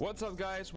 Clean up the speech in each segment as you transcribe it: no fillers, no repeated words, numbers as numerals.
What's up, guys?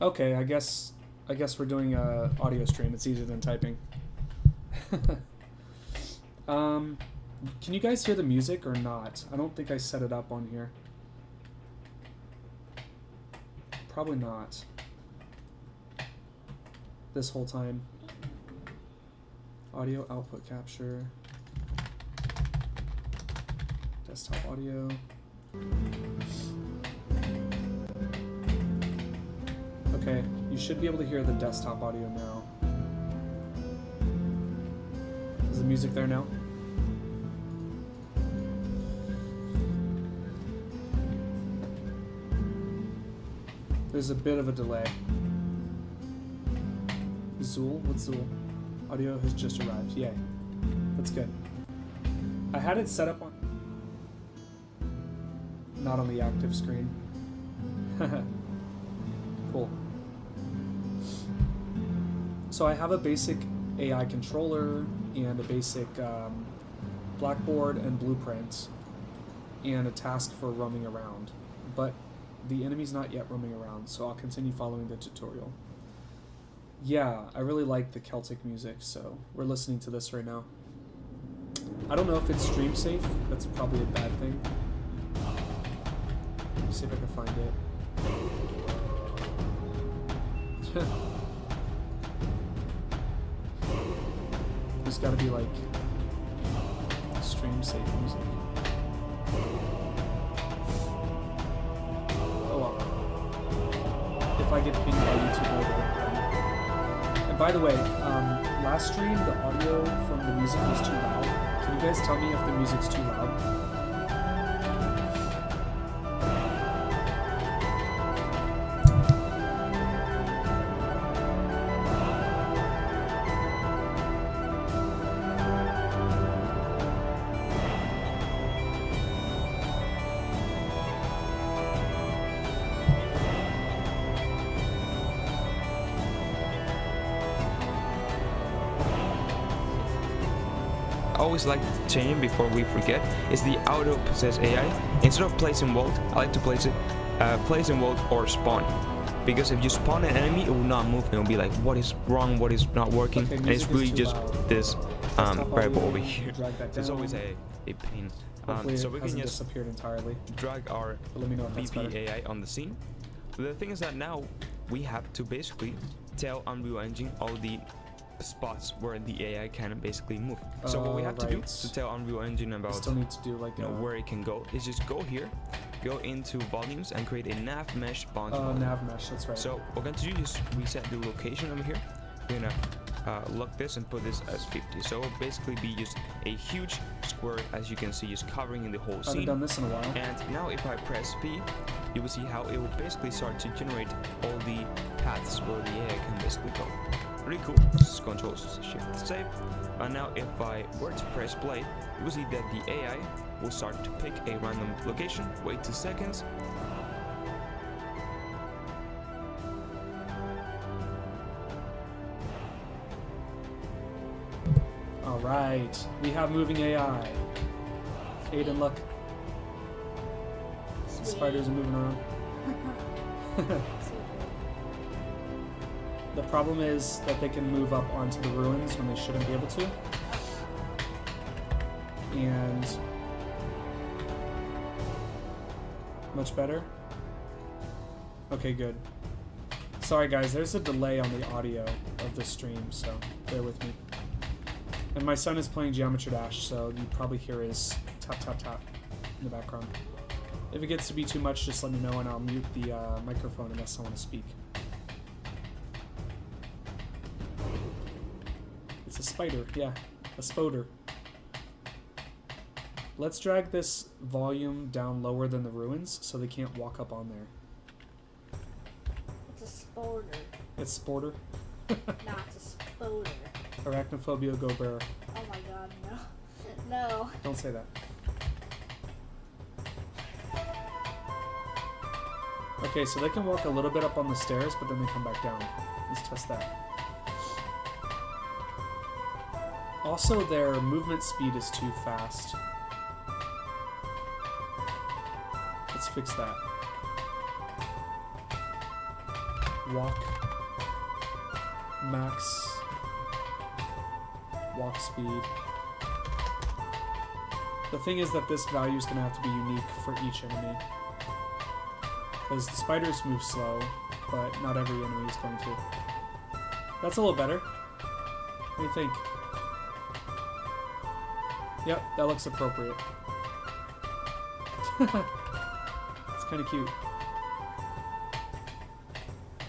Okay, I guess we're doing a audio stream. It's easier than typing. Can you guys hear the music or not? I don't think I set it up on here. Probably not. This whole time. Audio output capture. Desktop audio. Okay, you should be able to hear the desktop audio now. Is the music there now? There's a bit of a delay. Zool? What's Zool? Audio has just arrived. Yay. That's good. I had it set up on... Not on the active screen. Cool. So I have a basic AI controller and a basic blackboard and blueprint and a task for roaming around. But the enemy's not yet roaming around, so I'll continue following the tutorial. Yeah, I really like the Celtic music, so we're listening to this right now. I don't know if it's stream safe. That's probably a bad thing. Let's see if I can find it. There's gotta be like stream safe music. Oh well. If I get pinged by YouTube later. And by the way, last stream the audio from the music was too loud. Can you guys tell me if the music's too loud? I always like to change it before we forget. It's the auto possess AI. Instead of place in vault, I like to place in vault or spawn. Because if you spawn an enemy, it will not move. It will be like, what is wrong? What is not working? Okay, and it's really just loud. this variable over here. It's down. always a pain. So we it can hasn't just disappeared entirely. drag our But let me know if that's better. BB AI on the scene. The thing is that now we have to basically tell Unreal Engine all the spots where the AI can basically move. So what we have to do to tell Unreal Engine about still need to do like where it can go is just go here, go into volumes and create a nav mesh boundary. nav mesh, that's right. So what we're going to do is reset the location over here. We're gonna lock this and put this as 50. So it'll basically be just a huge square, as you can see, just covering in the whole I scene. haven't done this in a while. And now if I press P, you will see how it will basically start to generate all the paths where the AI can basically go. Really cool. Just Control Shift Save. And now if I were to press play, you will see that the AI will start to pick a random location. Wait 2 seconds. Alright, we have moving AI. Aiden, look. Sweet. Spiders are moving around. The problem is that they can move up onto the ruins when they shouldn't be able to. And... much better? Okay, good. Sorry guys, there's a delay on the audio of the stream, so bear with me. And my son is playing Geometry Dash, so you probably hear his tap tap tap in the background. If it gets to be too much, just let me know and I'll mute the microphone unless I want to speak. It's a spider, yeah, a spoder. Let's drag this volume down lower than the ruins so they can't walk up on there. It's a sporter. It's sporter. Not a spoder. Arachnophobia go bear. Oh my god, no. No. Don't say that. Okay, so they can walk a little bit up on the stairs, but then they come back down. Let's test that. Also, their movement speed is too fast. Let's fix that. walk max walk speed. The thing is that this value is going to have to be unique for each enemy. Because the spiders move slow, but not every enemy is going to. That's a little better. What do you think? Yep, that looks appropriate. It's kind of cute.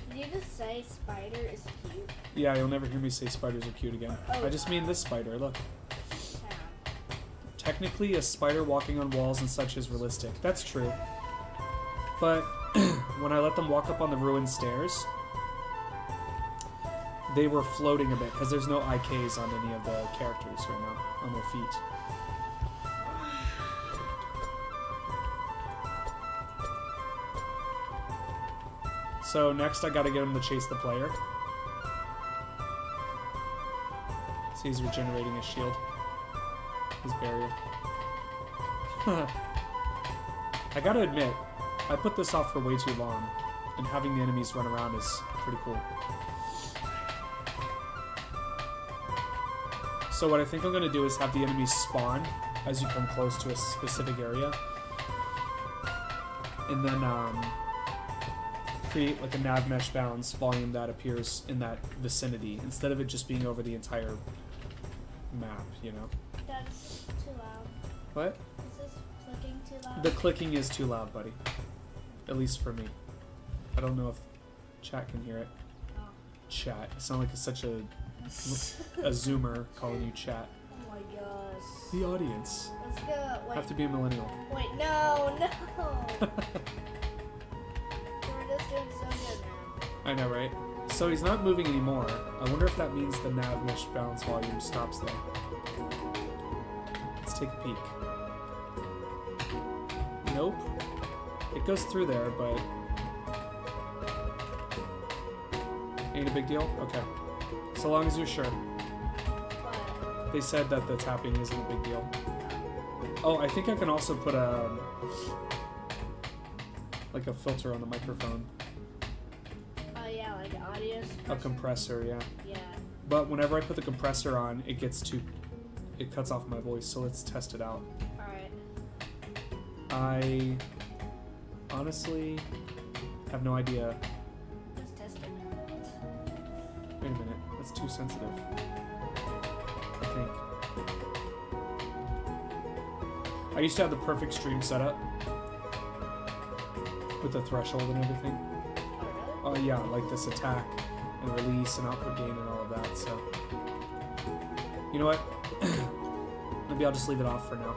Did you just say spider is cute? Yeah, you'll never hear me say spiders are cute again. Oh. I just mean this spider, look. Yeah. Technically, a spider walking on walls and such is realistic. That's true. But when I let them walk up on the ruined stairs, they were floating a bit, because there's no IKs on any of the characters right now, on their feet. So next I gotta get him to chase the player. So he's regenerating his shield. His barrier. I gotta admit, I put this off for way too long, and having the enemies run around is pretty cool. So what I think I'm gonna do is have the enemies spawn as you come close to a specific area. And then create like a nav mesh bounds volume that appears in that vicinity, instead of it just being over the entire map, you know? That's too loud. What? Is this clicking too loud? The clicking is too loud, buddy. At least for me. I don't know if chat can hear it. Oh. Chat. You sound like such a zoomer calling you chat. Oh my gosh. The audience. Let's go. Wait. Have to be a millennial. Wait, no. We're just doing so good, man. I know, right? So he's not moving anymore. I wonder if that means the nav mesh balance volume stops there. Let's take a peek. Nope. It goes through there, but ain't a big deal? Okay. So long as you're sure. But They said that the tapping isn't a big deal. Oh, I think I can also put a like a filter on the microphone. oh yeah, like an audio A suppression. compressor, yeah. Yeah. But whenever I put the compressor on, it cuts off my voice, so let's test it out. Alright. I honestly have no idea. Just test it. Wait a minute, that's too sensitive. I think. I used to have the perfect stream setup with the threshold and everything. Oh really? Oh yeah, like this attack and release and output gain and all of that, so. You know what? Maybe I'll just leave it off for now.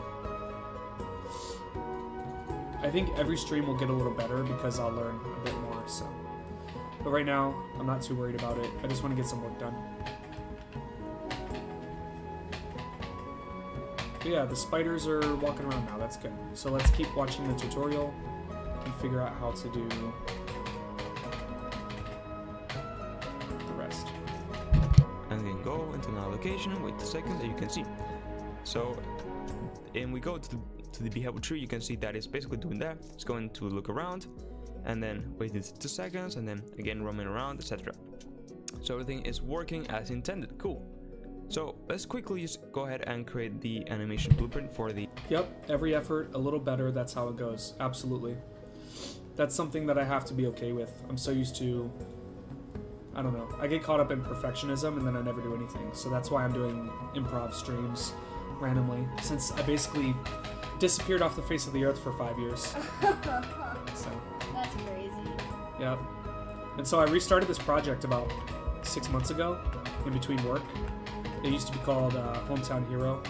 I think every stream will get a little better because I'll learn a bit more, so. But right now, I'm not too worried about it. I just want to get some work done. But yeah, the spiders are walking around now. That's good. So let's keep watching the tutorial and figure out how to do the rest. And then go into another location, wait 2 seconds, and you can see. So, and we go to the behavior tree, you can see that it's basically doing that. It's going to look around, and then wait 2 seconds, and then again roaming around, etc. So everything is working as intended. Cool. So let's quickly just go ahead and create the animation blueprint for the... Yep, every effort a little better, that's how it goes. Absolutely. That's something that I have to be okay with. I'm so used to, I don't know, I get caught up in perfectionism and then I never do anything. So that's why I'm doing improv streams randomly, since I basically disappeared off the face of the earth for 5 years. So, That's crazy. yep. And so I restarted this project about 6 months ago in between work. It used to be called Hometown Hero.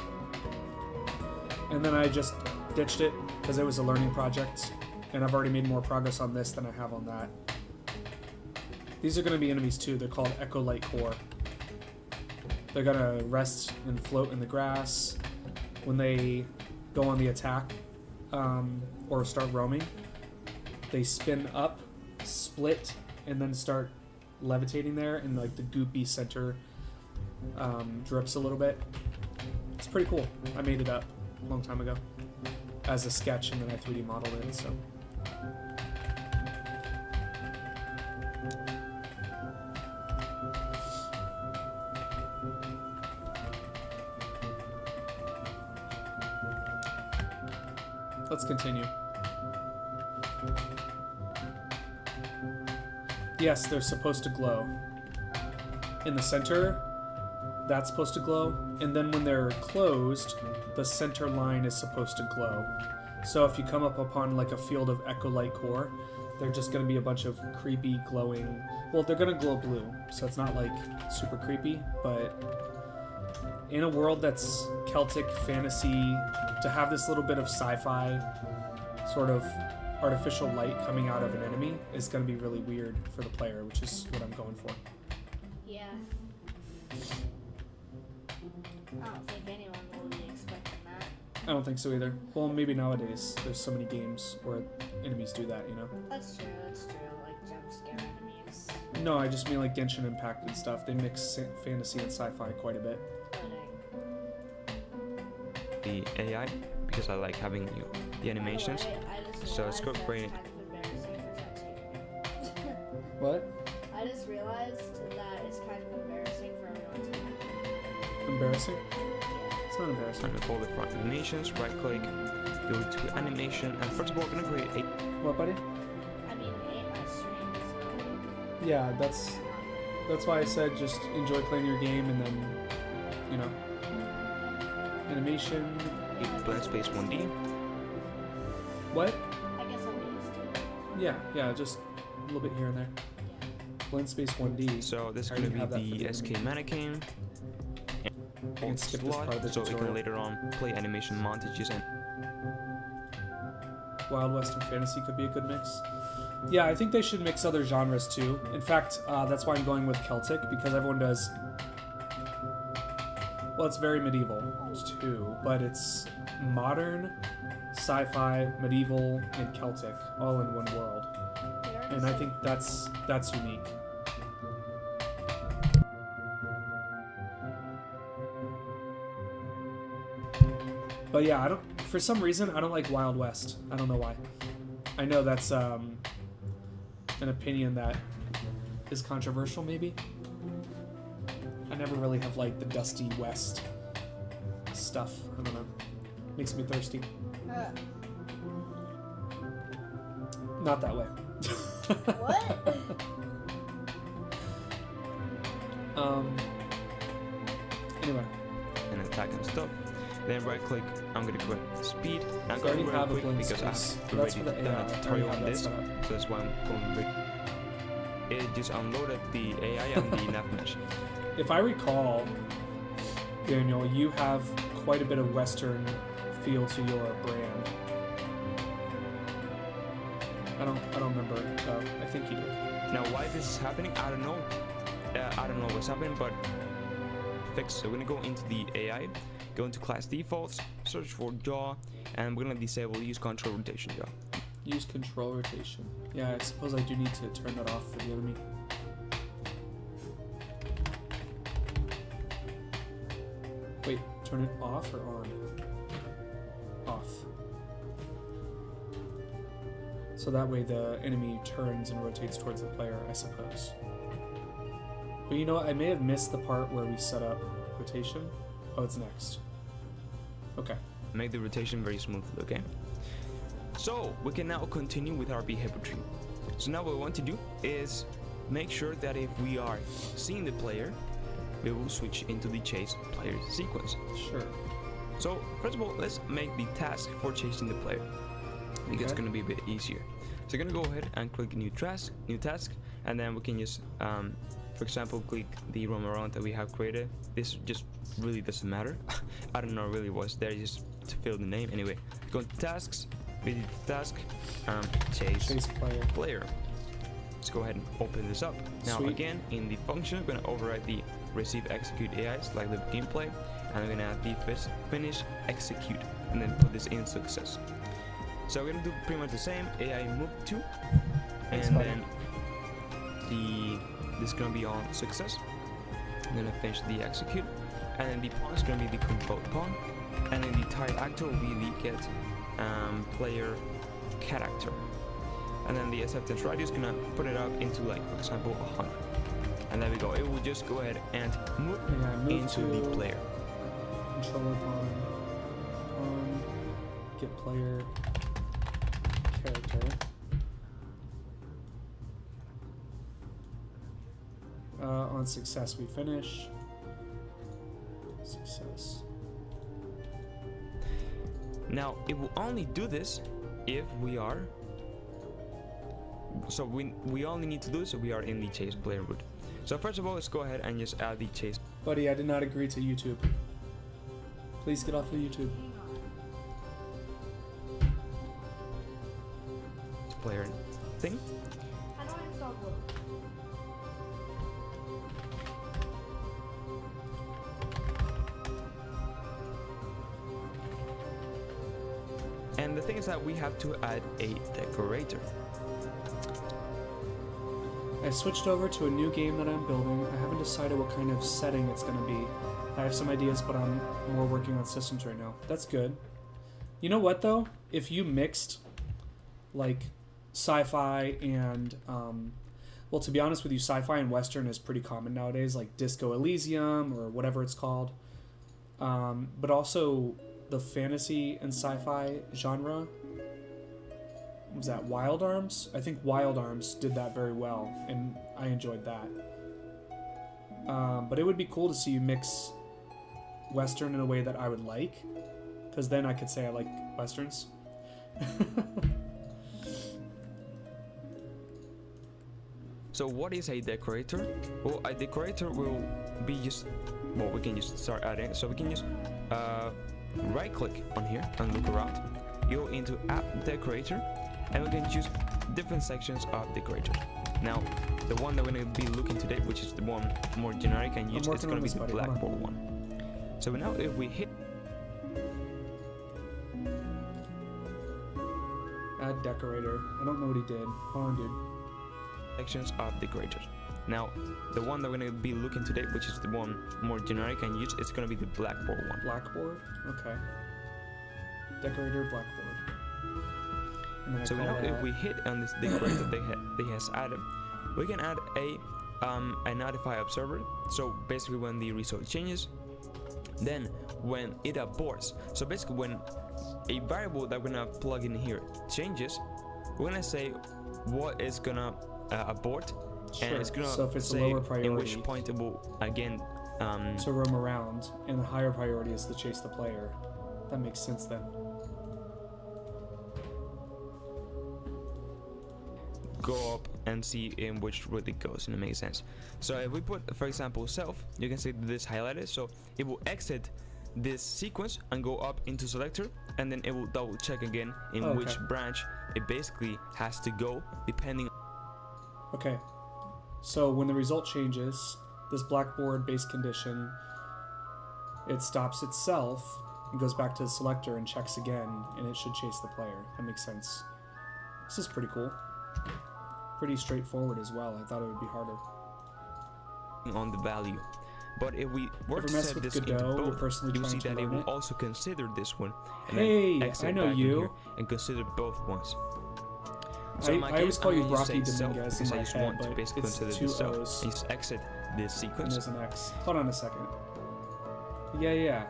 And then I just ditched it because it was a learning project. And I've already made more progress on this than I have on that. These are going to be enemies too. They're called Echo Light Core. They're going to rest and float in the grass. When they go on the attack or start roaming, they spin up, split, and then start levitating there, and like the goopy center drips a little bit. It's pretty cool. I made it up a long time ago as a sketch, and then I 3D modeled it. So Let's continue. Yes, they're supposed to glow. In the center, that's supposed to glow. And then when they're closed, the center line is supposed to glow. So if you come up upon like a field of echolite core, they're just going to be a bunch of creepy glowing... Well, they're going to glow blue, so it's not like super creepy, but in a world that's Celtic fantasy, to have this little bit of sci-fi sort of artificial light coming out of an enemy is going to be really weird for the player, which is what I'm going for. Yeah. I don't think anyone will be expecting that. I don't think so either. Well, maybe nowadays there's so many games where enemies do that, you know? That's true, like jump scare enemies. No, I just mean like Genshin Impact and stuff. They mix fantasy and sci-fi quite a bit. The AI, because I like having the animations. So it's got great. What? I just realized that it's kind of embarrassing for everyone to. Embarrassing? Yeah. It's not embarrassing. I'm gonna call the front animations, right click, go to animation, and first of all, I'm gonna create a. What, buddy? I mean, streams. Yeah, that's why I said just enjoy playing your game and then, you know, animation. Blend space 1D. What? I guess I'll be used to it. Yeah, just a little bit here and there. Blend space 1D. So this is I gonna already have that be for the SK enemy. mannequin. can skip this part of the so we can tutorial. later on play animation montages and. Wild West and fantasy could be a good mix. Yeah, I think they should mix other genres too. In fact, that's why I'm going with Celtic, because everyone does... Well, it's very medieval too, but it's modern, sci-fi, medieval, and Celtic, all in one world. And I think that's unique. But yeah, I don't... For some reason, I don't like Wild West. I don't know why. I know that's an opinion that is controversial, maybe. I never really have liked the Dusty West stuff. I don't know. Makes me thirsty. Not that way. What? Anyway. and attack and stuff. Then right click, I'm gonna click speed. I'm I going already real have a quick blend because I've space. That's already for the done AI. a tutorial I on already this, have that set so that's why I'm going quick. It just unloaded the AI and the nav mesh. If I recall, Daniel, you have quite a bit of Western feel to your brand. I don't remember. I think you do. Now why this is happening, I don't know. I don't know what's happening, but fix. So we're gonna go into the AI, go into class defaults, search for jaw, and we're gonna disable use control rotation jaw. Use control rotation. Yeah, I suppose I do need to turn that off for the enemy. Wait, turn it off or on? Off. So that way the enemy turns and rotates towards the player, I suppose. But you know what? I may have missed the part where we set up rotation. Oh, it's next. Okay. Make the rotation very smooth, okay? So we can now continue with our behavior tree. So now what we want to do is make sure that if we are seeing the player, we will switch into the chase player sequence. Sure. So first of all, let's make the task for chasing the player. I think it's going to be a bit easier. So you're going to go ahead and click new task, and then we can just, for example, click the roam around that we have created. This just really doesn't matter. I don't know really what's there, just to fill the name. Anyway, go to tasks, visit the task, chase player. Let's go ahead and open this up. Now Sweet. again, in the function, we're going to override the receive execute AI, select the gameplay, and we're going to add the finish execute, and then put this in success. So we're going to do pretty much the same, AI move to, and then this is going to be on success, and then I finish the execute, and then the pawn is going to be the control pawn, and then the tied actor will be the get player character, and then the acceptance radius is going to put it up into, like, for example, 100, and there we go. It will just go ahead and move into the player. Controller pawn, get player character. On success, we finish. Success. Now, it will only do this if we are... So we only need to do this if we are in the chase player route. So first of all, let's go ahead and just add the chase Buddy, I did not agree to YouTube. Please get off of YouTube. player thing. How do I install Glue? And the thing is that we have to add a decorator. I switched over to a new game that I'm building. I haven't decided what kind of setting it's going to be. I have some ideas, but I'm more working on systems right now. That's good. You know what, though? If you mixed, like, sci-fi and, well, to be honest with you, sci-fi and Western is pretty common nowadays, like Disco Elysium or whatever it's called. But also the fantasy and sci-fi genre. Was that Wild Arms? I think Wild Arms did that very well, and I enjoyed that. But it would be cool to see you mix Western in a way that I would like, because then I could say I like Westerns. So what is a decorator? Well, a decorator will be just, well, we can just start adding. So we can just right click on here and look around. Go into app decorator, and we can choose different sections of decorators. Now, the one that we're going to be looking today, which is the one more generic and used, it's going to be the blackboard one. So now if we hit Add decorator. I don't know what he did. Hold on, dude. sections of decorators. Now, the one that we're going to be looking today, which is the one more generic and used, it's going to be the blackboard one. Blackboard? Okay. Decorator, blackboard. So now if we hit on this decorator they has added, we can add a notify observer. So basically when the result changes, then when it aborts. So basically when a variable that we're gonna plug in here changes, we're gonna say what is gonna abort, Sure. and it's gonna So if it's a say lower priority, in which point it will again to roam around, and the higher priority is to chase the player. That makes sense then. go up and see in which route it goes, and it makes sense. So if we put, for example, self, you can see this highlighted, so it will exit this sequence and go up into selector, and then it will double check again in which branch it basically has to go depending. Okay, so when the result changes, this blackboard base condition, it stops itself and goes back to the selector and checks again, and it should chase the player. That makes sense. This is pretty cool. Pretty straightforward as well. I thought it would be harder. On the value. But if we were to mess set with this Godot, into you're both, personally you'll see trying to that it learn will it. also consider this one. And Hey, then exit I know back in you. here and consider both ones. I always call you I'm gonna Brocky say self Dominguez in because I my just head, want to but basically it's consider two this self. O's. And just exit this and sequence. there's an X. Hold on a second. Yeah.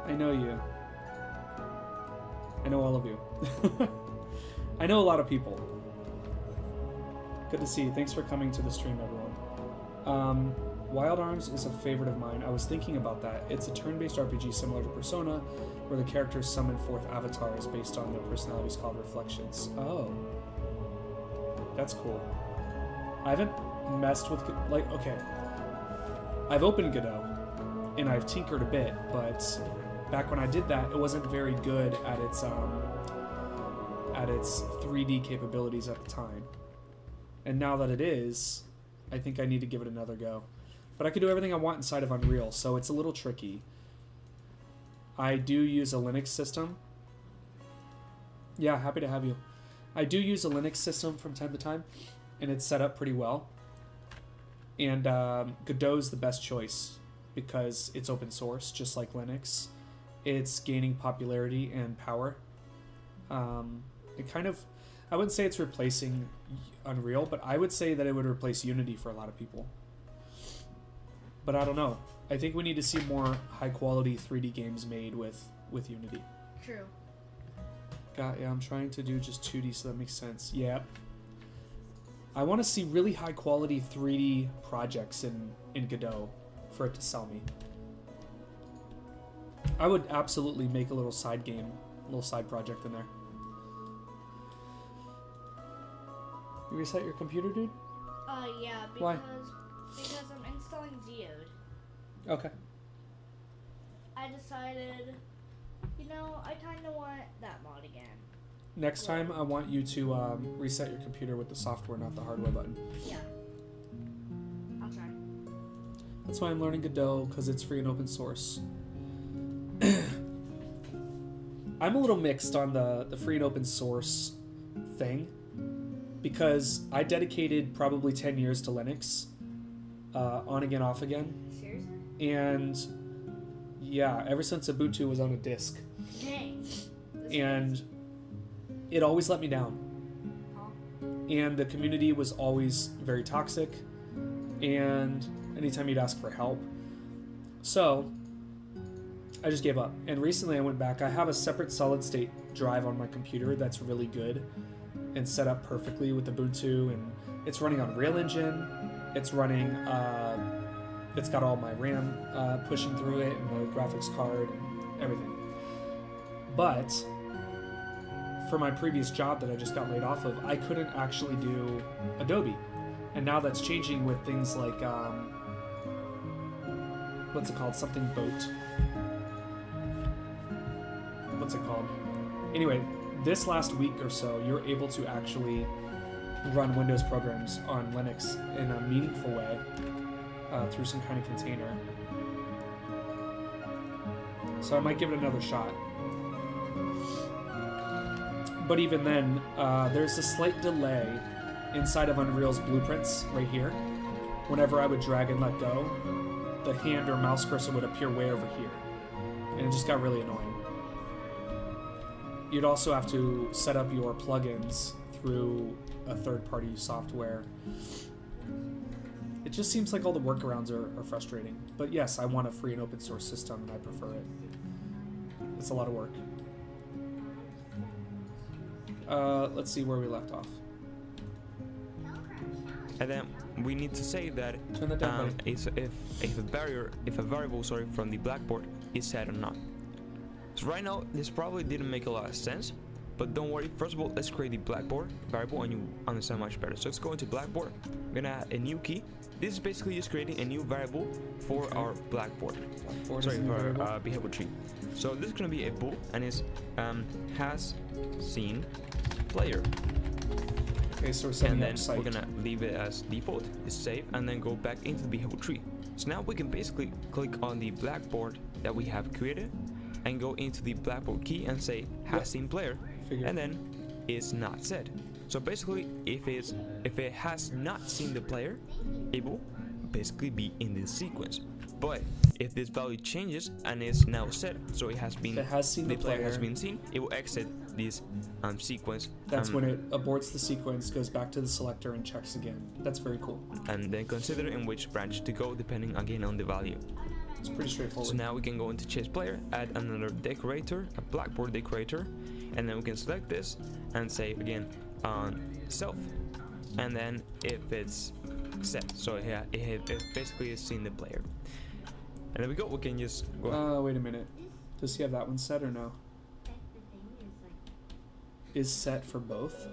I know you. I know all of you. I know a lot of people. Good to see you. Thanks for coming to the stream, everyone. Wild Arms is a favorite of mine. I was thinking about that. It's a turn-based RPG similar to Persona, where the characters summon forth avatars based on their personalities called reflections. Oh. That's cool. I haven't messed with... okay. I've opened Godot, and I've tinkered a bit, but back when I did that, it wasn't very good at its 3D capabilities at the time. And now that it is, I think I need to give it another go. But I can do everything I want inside of Unreal, so it's a little tricky. I do use a Linux system. Yeah, happy to have you. I do use a Linux system from time to time, and it's set up pretty well. And Godot's the best choice because it's open source, just like Linux. It's gaining popularity and power. It kind of... I wouldn't say it's replacing Unreal, but I would say that it would replace Unity for a lot of people. But I don't know. I think we need to see more high-quality 3D games made with Unity. True. forgot. Yeah, I'm trying to do just 2D, so that makes sense. Yep. I want to see really high quality 3D projects in Godot for it to sell me. I would absolutely make a little side game, a little side project in there. You reset your computer, dude? Yeah, because Why? because I'm installing Geode. Okay. I decided, you know, I kind of want that mod again. Next time, I want you to reset your computer with the software, not the hardware button. Yeah. I'll try. That's why I'm learning Godot, because it's free and open source. I'm a little mixed on the free and open source thing, because I dedicated probably 10 years to Linux, on again, off again. Seriously? And yeah, ever since Ubuntu was on a disk. Dang. And it always let me down. Huh? And the community was always very toxic, and anytime you'd ask for help. So I just gave up. And recently I went back. I have a separate solid state drive on my computer that's really good and set up perfectly with Ubuntu, and it's running on Real Engine. It's running, it's got all my RAM pushing through it, and the graphics card and everything. But for my previous job that I just got laid off of, I couldn't actually do Adobe. And now that's changing with things like, what's it called? Something Boat. What's it called? Anyway, this last week or so, you're able to actually run Windows programs on Linux in a meaningful way through some kind of container. So I might give it another shot. But even then, there's a slight delay inside of Unreal's blueprints right here. Whenever I would drag and let go, the hand or mouse cursor would appear way over here. And it just got really annoying. You'd also have to set up your plugins through a third-party software. It just seems like all the workarounds are frustrating. But yes, I want a free and open source system, and I prefer it. It's a lot of work. Let's see where we left off. And then we need to say that Turn that down, buddy. if a variable from the blackboard is set or not. So right now this probably didn't make a lot of sense, but don't worry. First of all, let's create the blackboard variable and you understand much better. So let's go into blackboard. I'm gonna add a new key. This is basically just creating a new variable for our blackboard. Sorry, for our behavior tree. So this is gonna be a bool, and it's has seen player. Okay, so we're setting And up then site. we're gonna leave it as default, it's save, and then go back into the behavior tree. So now we can basically click on the blackboard that we have created and go into the blackboard key and say has seen player, Figured. and then is not set. So basically, if it has not seen the player, it will basically be in this sequence. But if this value changes and is now set, so it has been, If it has seen the player has player. been seen, it will exit this sequence. That's when it aborts the sequence, goes back to the selector, and checks again. That's very cool. and then consider in which branch to go depending again on the value. It's pretty straightforward. So now we can go into chase player, add another decorator, a blackboard decorator, and then we can select this and say again on self, and then if it's set, so yeah, it basically has seen the player. And there we go. We can just go. Wait a minute. Does he have that one set or no? Is set for both?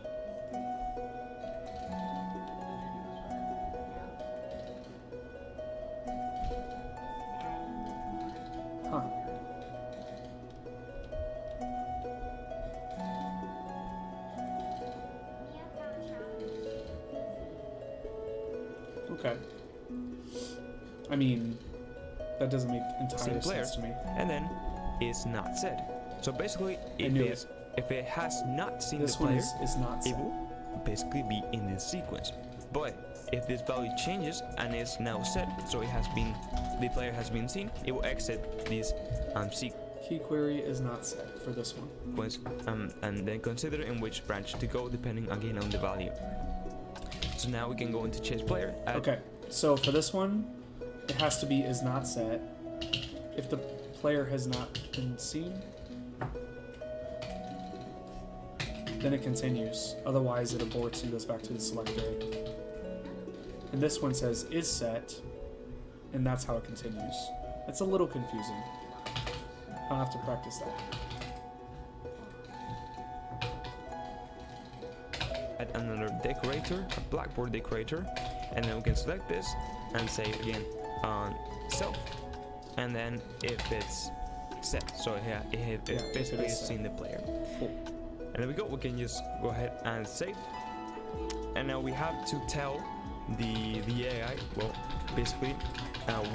Huh. Okay. I mean, that doesn't make Same entire player. sense to me. And then is not set. So basically, knew if it has not seen This the one player, is not it set. will basically be in this sequence. But if this value changes and is now set, so the player has been seen, it will exit this Key query is not set for this one. sequence, and then consider in which branch to go depending again on the value. So now we can go into chase player. Add Okay, so for this one, it has to be is not set. If the player has not been seen, then it continues. Otherwise, it aborts and goes back to the selector. And this one says is set, and that's how it continues. It's a little confusing. I'll have to practice that. Add another decorator, a blackboard decorator, and then we can select this and say again on self, and then if it's set, so yeah, it basically is seen the player. Cool. And there we go. We can just go ahead and save, and now we have to tell the AI, well, basically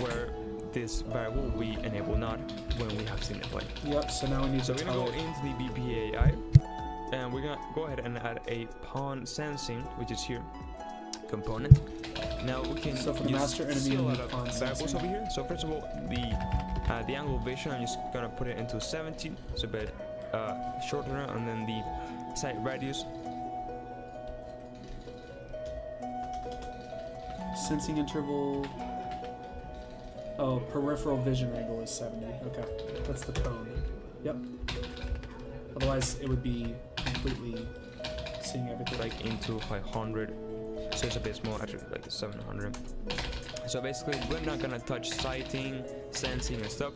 where this variable will be enabled not when we have seen it play. Yep. So now we need So to we're gonna tell go it. into the BPAI, and we're gonna go ahead and add a pawn sensing, which is here, component. Now we can So for the use master enemy see a and lot the of pawn variables sensing. over here. So first of all, the angle of vision, I'm just gonna put it into 70, so a bit shorter, and then the sight radius. Sensing interval. Oh, peripheral vision angle is 70. Okay, that's the cone. Yep. Otherwise, it would be completely seeing everything. Like into 500, so it's a bit small, actually like 700. So basically we're not gonna touch sighting, sensing and stuff.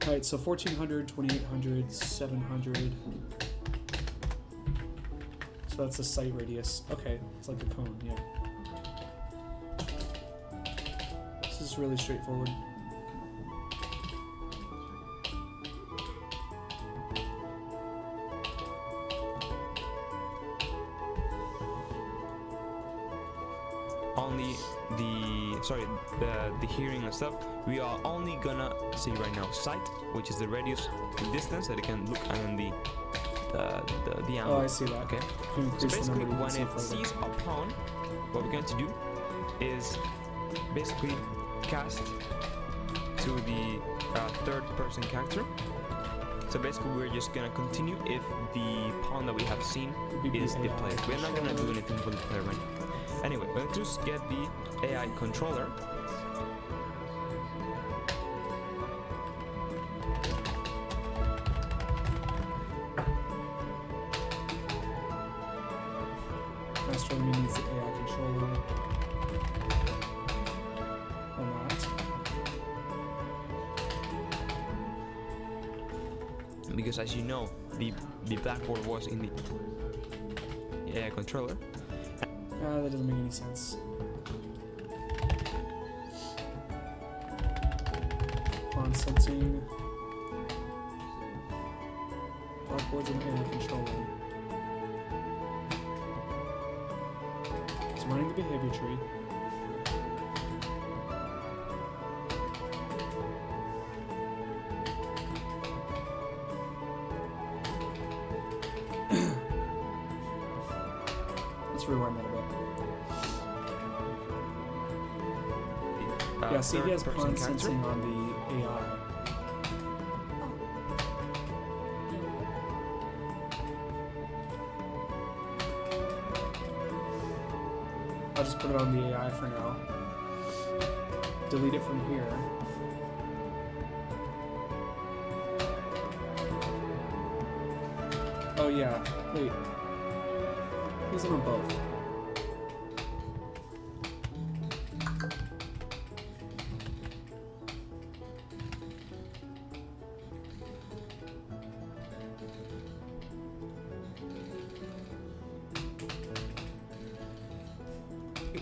Alright, so 1400, 2800, 700. So that's the sight radius. Okay, it's like a cone, yeah. This is really straightforward. Only the hearing and stuff, we are only gonna see right now sight, which is the radius, the distance that it can look, and then the angle. Oh, I see that. Okay. You So increase the basically, number you can when see it further. sees a pawn, what we're going to do is basically cast to the third-person character. So basically, we're just gonna continue if the pawn that we have seen is the player. We're not gonna do anything for the player right now. Anyway, let's just get the AI controller. Master enemy needs the AI controller. On that. Because as you know, the blackboard was in the AI controller. That doesn't make any sense. Pawn sensing. Blackboard's an AI controller. It's running the behavior tree. Let's rewind that a bit. Yeah, see, he has pawn sensing on the AI. I'll just put it on the AI for now. Delete it from here. Oh yeah, wait. He's on both.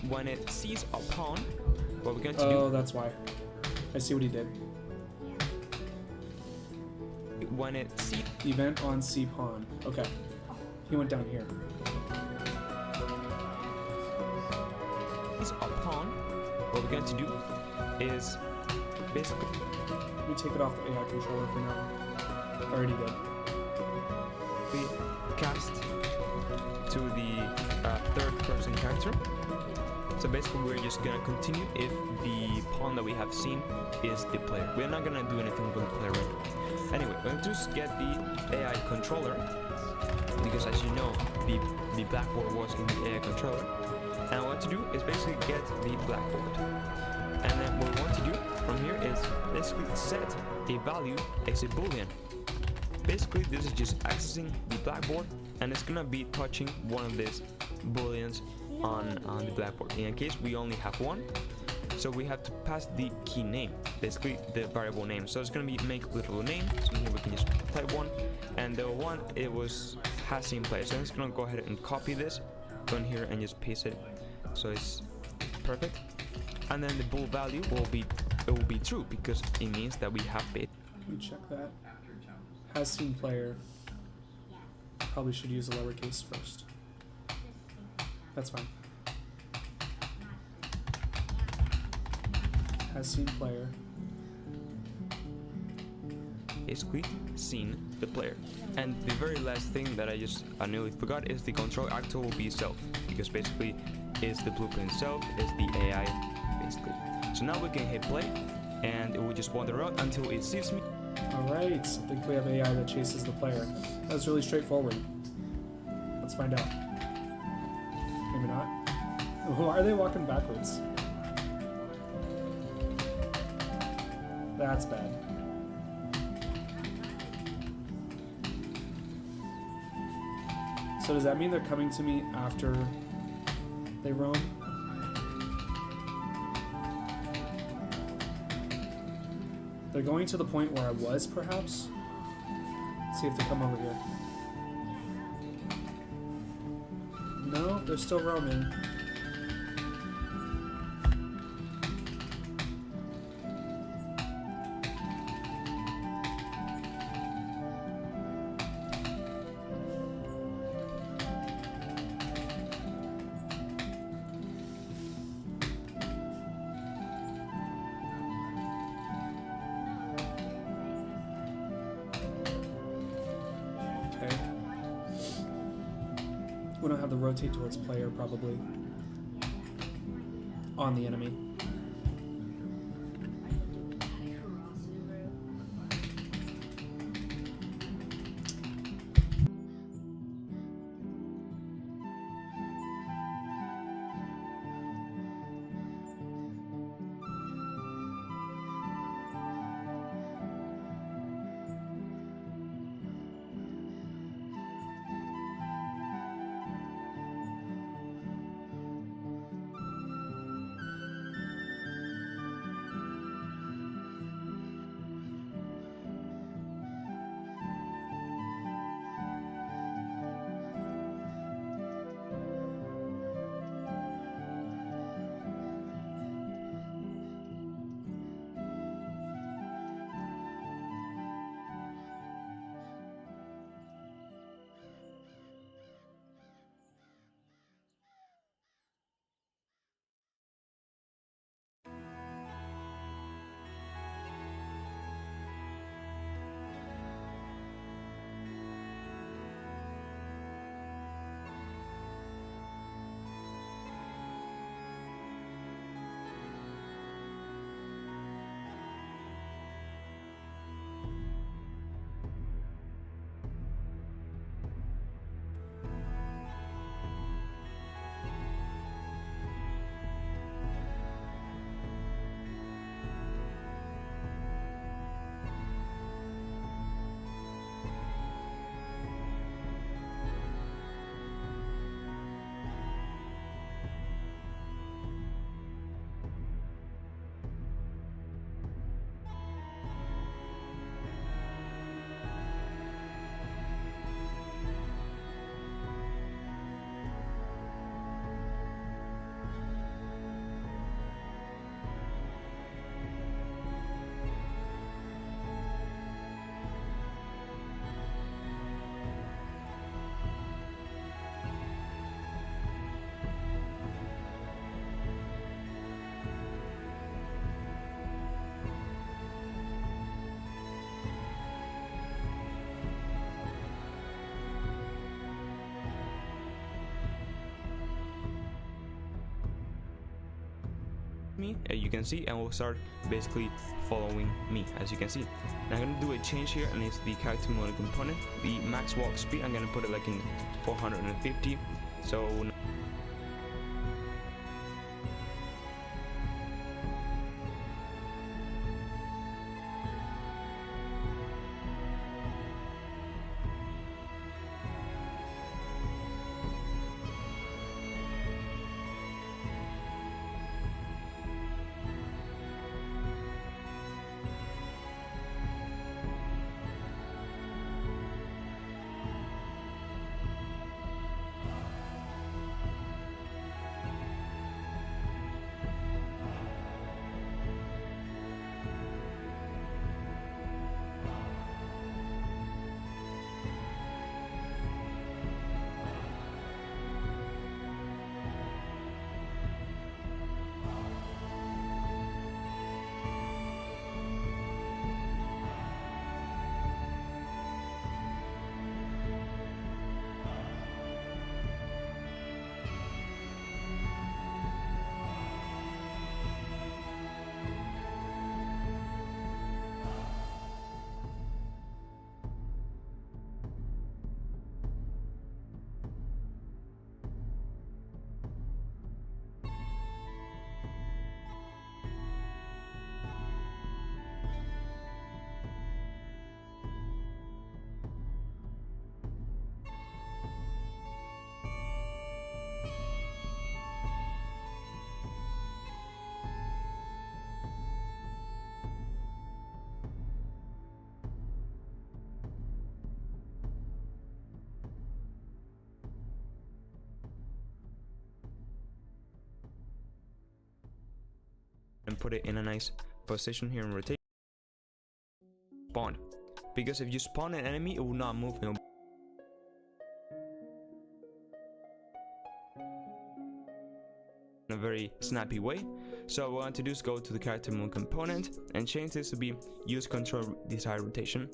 When it sees a pawn, what we're going to Oh, do, that's why. I see what he did. when it sees Event on C pawn. Okay. He went down here. a pawn, what we're going to do is basically Let me take it off the AI controller for now. Already did. cast to the third person character. So basically we're just gonna continue if the pawn that we have seen is the player. We're not gonna do anything with the player right now. Anyway, let's just get the AI controller, because as you know, the blackboard was in the AI controller. And what to do is basically get the blackboard. And then what we want to do from here is basically set a value as a boolean. Basically this is just accessing the blackboard, and it's gonna be touching one of these booleans on the blackboard. In case we only have one, so we have to pass the key name, basically the variable name. So it's gonna be make literal name. So here we can just type one, and the one it was has seen player. So I'm just gonna go ahead and copy this, go in here and just paste it, so it's perfect. And then the bool value will be true, because it means that we have bit. Let me check that. Has seen player. Probably should use a lowercase first. That's fine. Has seen player. Basically seen the player. And the very last thing that I nearly forgot is the control actor will be self, because basically is the blueprint itself, is the AI basically. So now we can hit play, and it will just wander out until it sees me. Alright, I think we have AI that chases the player. That's really straightforward. Let's find out. Maybe not. Why are they walking backwards? That's bad. So does that mean they're coming to me after they roam? They're going to the point where I was, perhaps? Let's see if they come over here. No, they're still roaming. We don't have the rotate towards player, probably, on the enemy. me, you can see, and will start basically following me, as you can see. Now I'm gonna do a change here, and it's the character mode component. The max walk speed, I'm gonna put it like in 450. So and put it in a nice position here and rotate. Spawn, because if you spawn an enemy, it will not move. In a very snappy way. So what I want to do is go to the character mode component and change this to be use control desired rotation.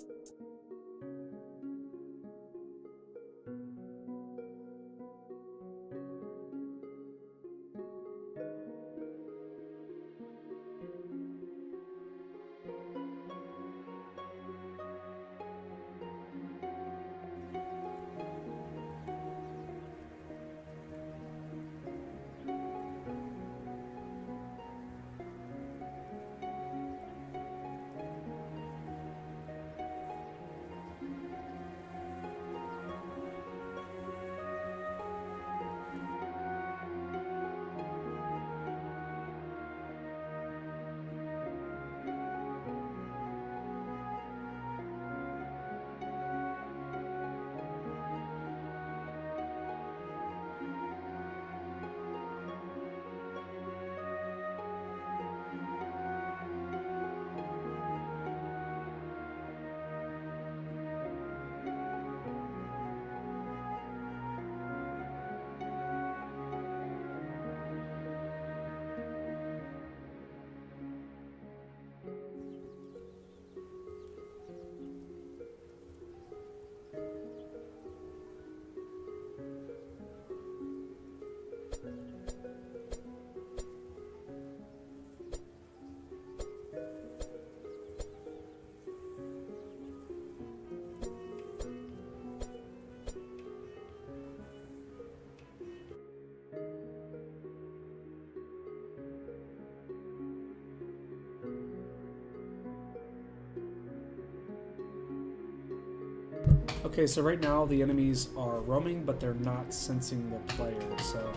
Okay, so right now the enemies are roaming, but they're not sensing the player, so...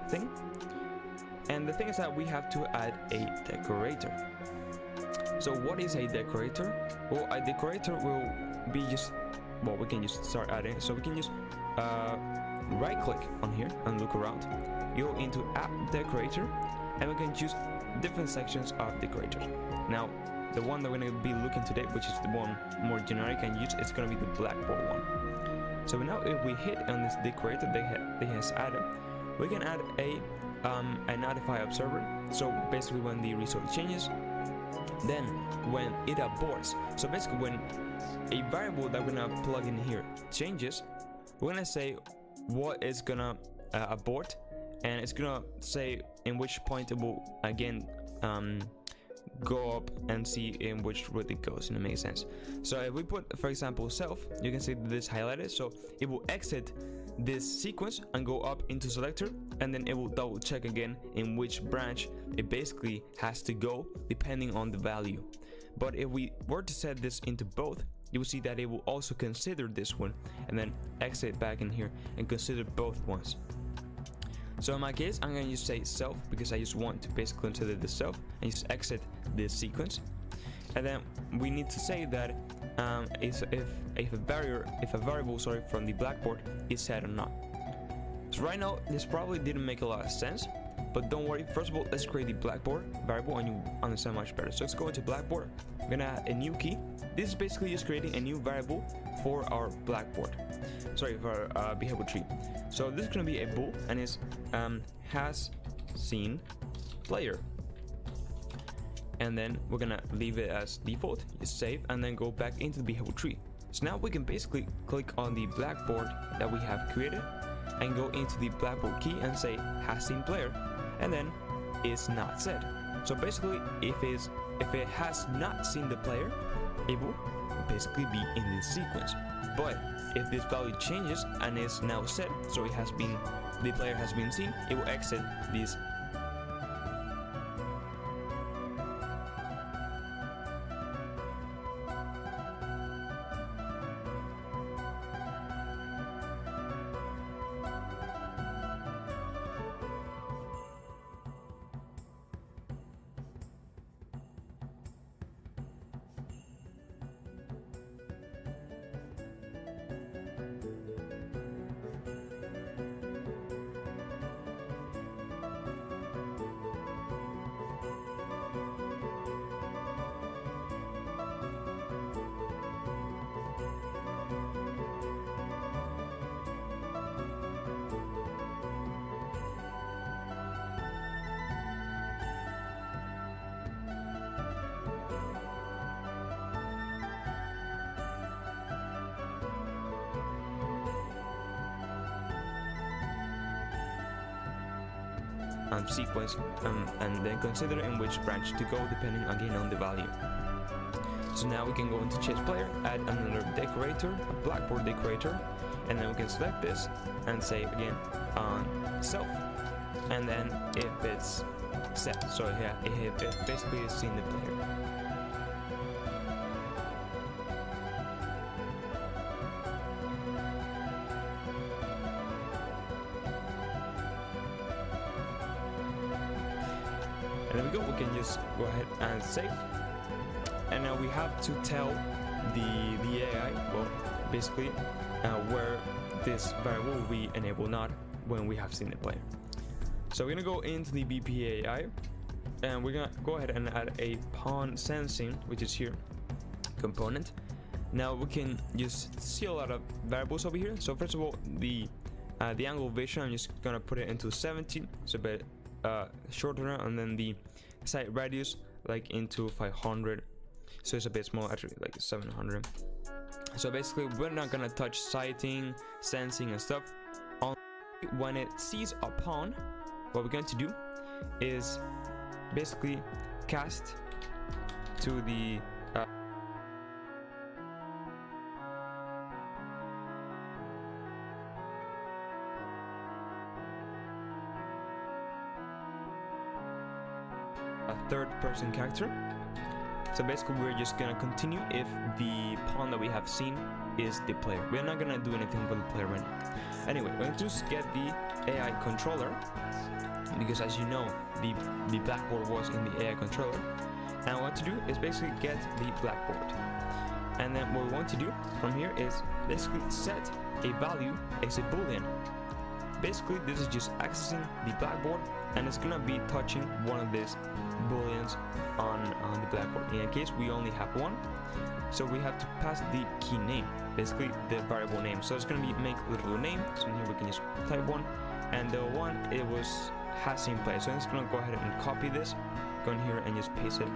thing. And the thing is that we have to add a decorator. So what is a decorator? Well, a decorator will be just, well, we can just start adding it. So we can just right click on here and look around, go into add decorator, and we can choose different sections of decorators. Now the one that we're going to be looking today, which is the one more generic and use, it's going to be the blackboard one. So now if we hit on this decorator they has added, we can add a notify observer. So basically when the result changes, then when it aborts, so basically when a variable that we're gonna plug in here changes, we're gonna say what is gonna abort, and it's gonna say in which point it will again go up and see in which route it goes, and it makes sense. So if we put, for example, self, you can see this highlighted, so it will exit this sequence and go up into selector, and then it will double check again in which branch it basically has to go depending on the value. But if we were to set this into both, you will see that it will also consider this one and then exit back in here and consider both ones. So in my case, I'm going to just say self because I just want to basically consider the self and just exit this sequence. And then we need to say that if a variable from the blackboard is set or not. So right now, this probably didn't make a lot of sense, but don't worry. First of all, let's create the blackboard variable and you understand much better. So let's go into blackboard. I'm gonna add a new key. This is basically just creating a new variable for our blackboard. Sorry, for our behavior tree. So this is gonna be a bool and it's has seen player. And then we're gonna leave it as default, just save, and then go back into the behavior tree. So now we can basically click on the blackboard that we have created and go into the blackboard key and say has seen player, and then is not set. So basically, if it has not seen the player, it will basically be in this sequence. But if this value changes and is now set, so the player has been seen, it will exit this. Sequence and then consider in which branch to go depending again on the value. So now we can go into chase player, add another decorator, a blackboard decorator, and then we can select this and say again on self, and then if it's set, so yeah, it basically is seeing the player. And there we go, we can just go ahead and save. And now we have to tell the AI, well, basically, where this variable will be enabled or not when we have seen the player. So we're gonna go into the BP AI, and we're gonna go ahead and add a pawn sensing, which is here, component. Now we can just see a lot of variables over here. So first of all, the angle of vision, I'm just gonna put it into 70, so a bit shorter, and then the sight radius like into 500, so it's a bit small, actually like 700. So basically we're not gonna touch sighting, sensing and stuff. When it sees a pawn, what we're going to do is basically cast to the third person character. So basically we're just gonna continue if the pawn that we have seen is the player. We're not gonna do anything for the player right now. Anyway, we're going to just get the AI controller, because as you know, the blackboard was in the AI controller. And what to do is basically get the blackboard. And then what we want to do from here is basically set a value as a boolean. Basically this is just accessing the blackboard, and it's gonna be touching one of these booleans on the blackboard. In our case we only have one, so we have to pass the key name, basically the variable name. So it's gonna be make literal name, so here we can just type one, and the one it has same place. So I'm just gonna go ahead and copy this, go in here and just paste it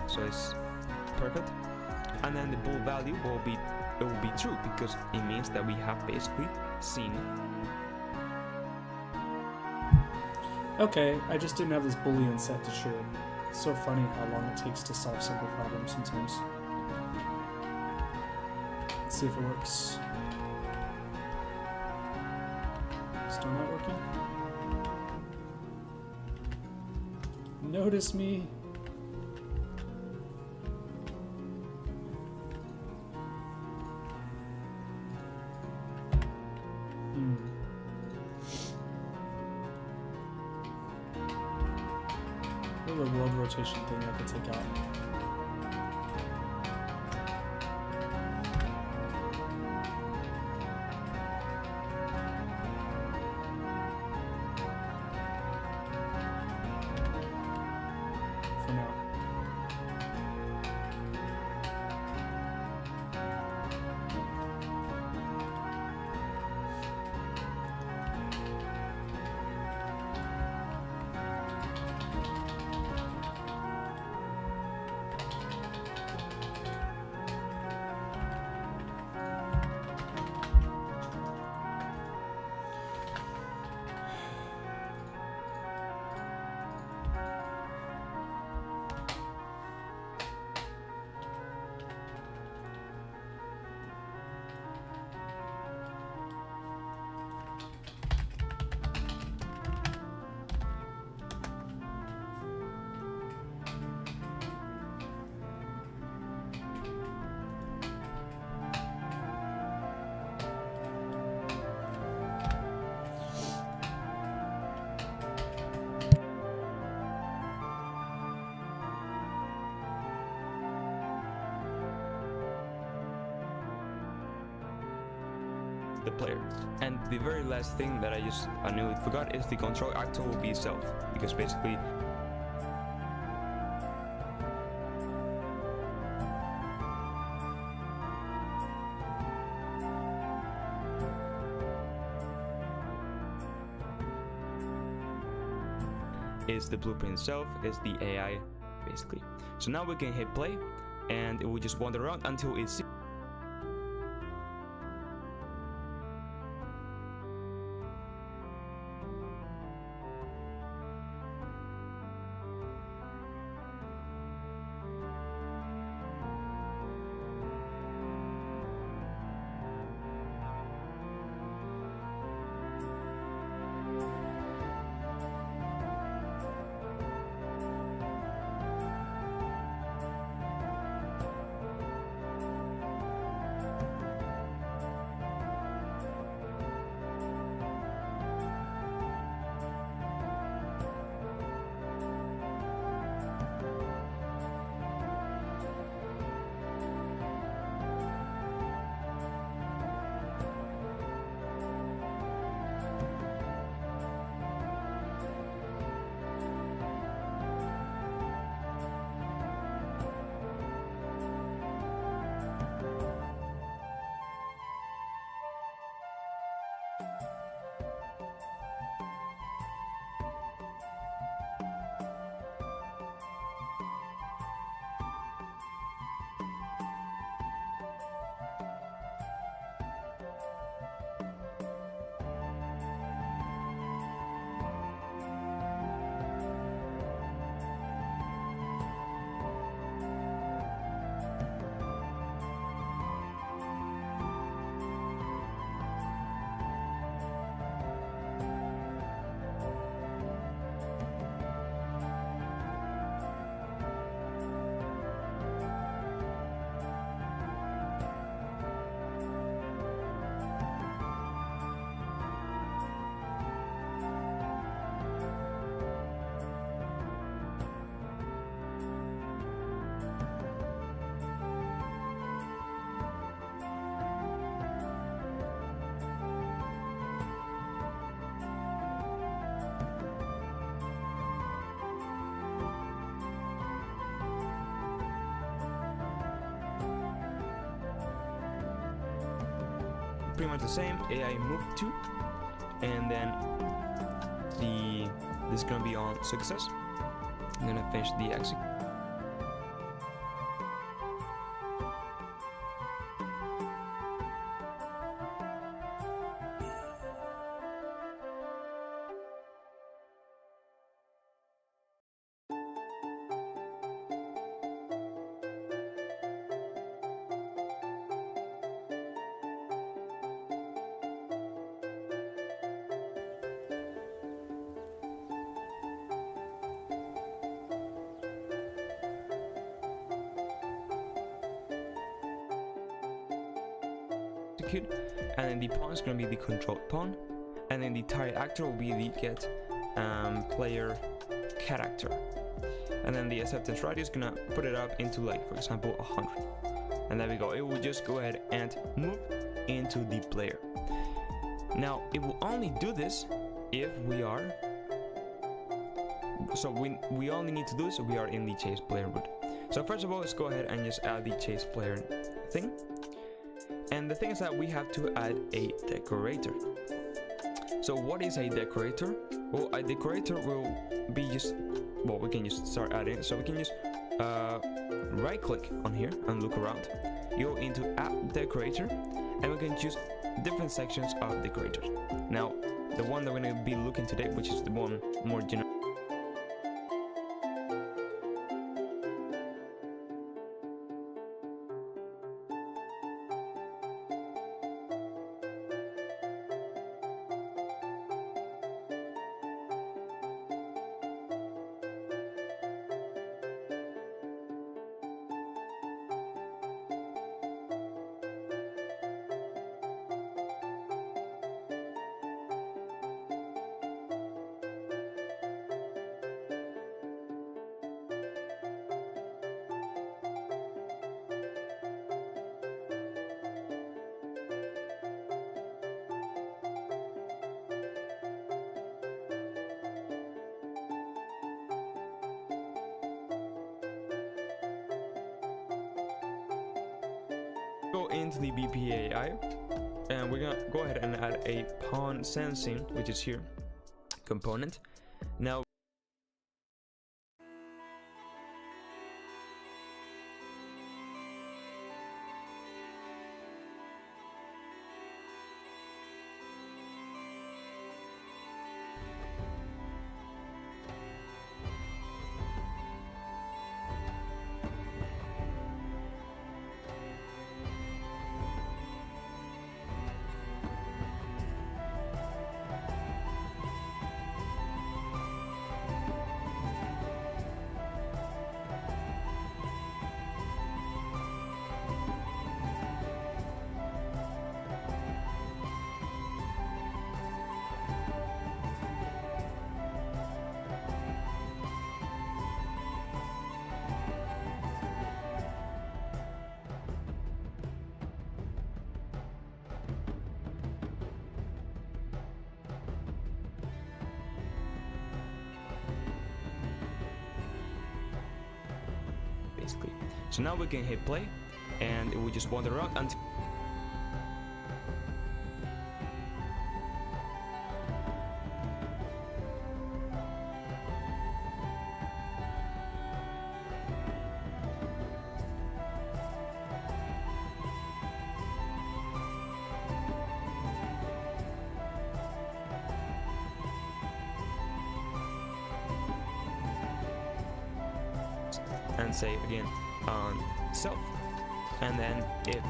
so it's perfect. And then the bool value will be true because it means that we have basically seen. Okay, I just didn't have this boolean set to true. It's so funny how long it takes to solve simple problems sometimes. Let's see if it works. Still not working? Notice me. The world rotation thing I could take out. For now. The player. And the very last thing that I nearly forgot is the control actor will be self, because basically is the blueprint itself, is the AI basically. So now we can hit play and it will just wander around until it's pretty much the same. AI move to, and then this is gonna be on success. I'm gonna finish the execute. And then the pawn is going to be the controlled pawn, and then the target actor will be the get player character, and then the acceptance right is going to put it up into, like, for example, 100, and there we go. It will just go ahead and move into the player. Now it will only do this if we are, so we only need to do this if we are in the chase player mode. So first of all, let's go ahead and just add the chase player thing. And the thing is that we have to add a decorator. So what is a decorator? Well, a decorator will be just, well, we can just start adding it. So we can just right click on here and look around. Go into app decorator, and we can choose different sections of decorators. Now, the one that we're going to be looking today, which is the one more general. Go into the BPAI, and we're gonna go ahead and add a pawn sensing, which is here, component. Now basically. So now we can hit play, and it will just wander around until and say again on self, and then if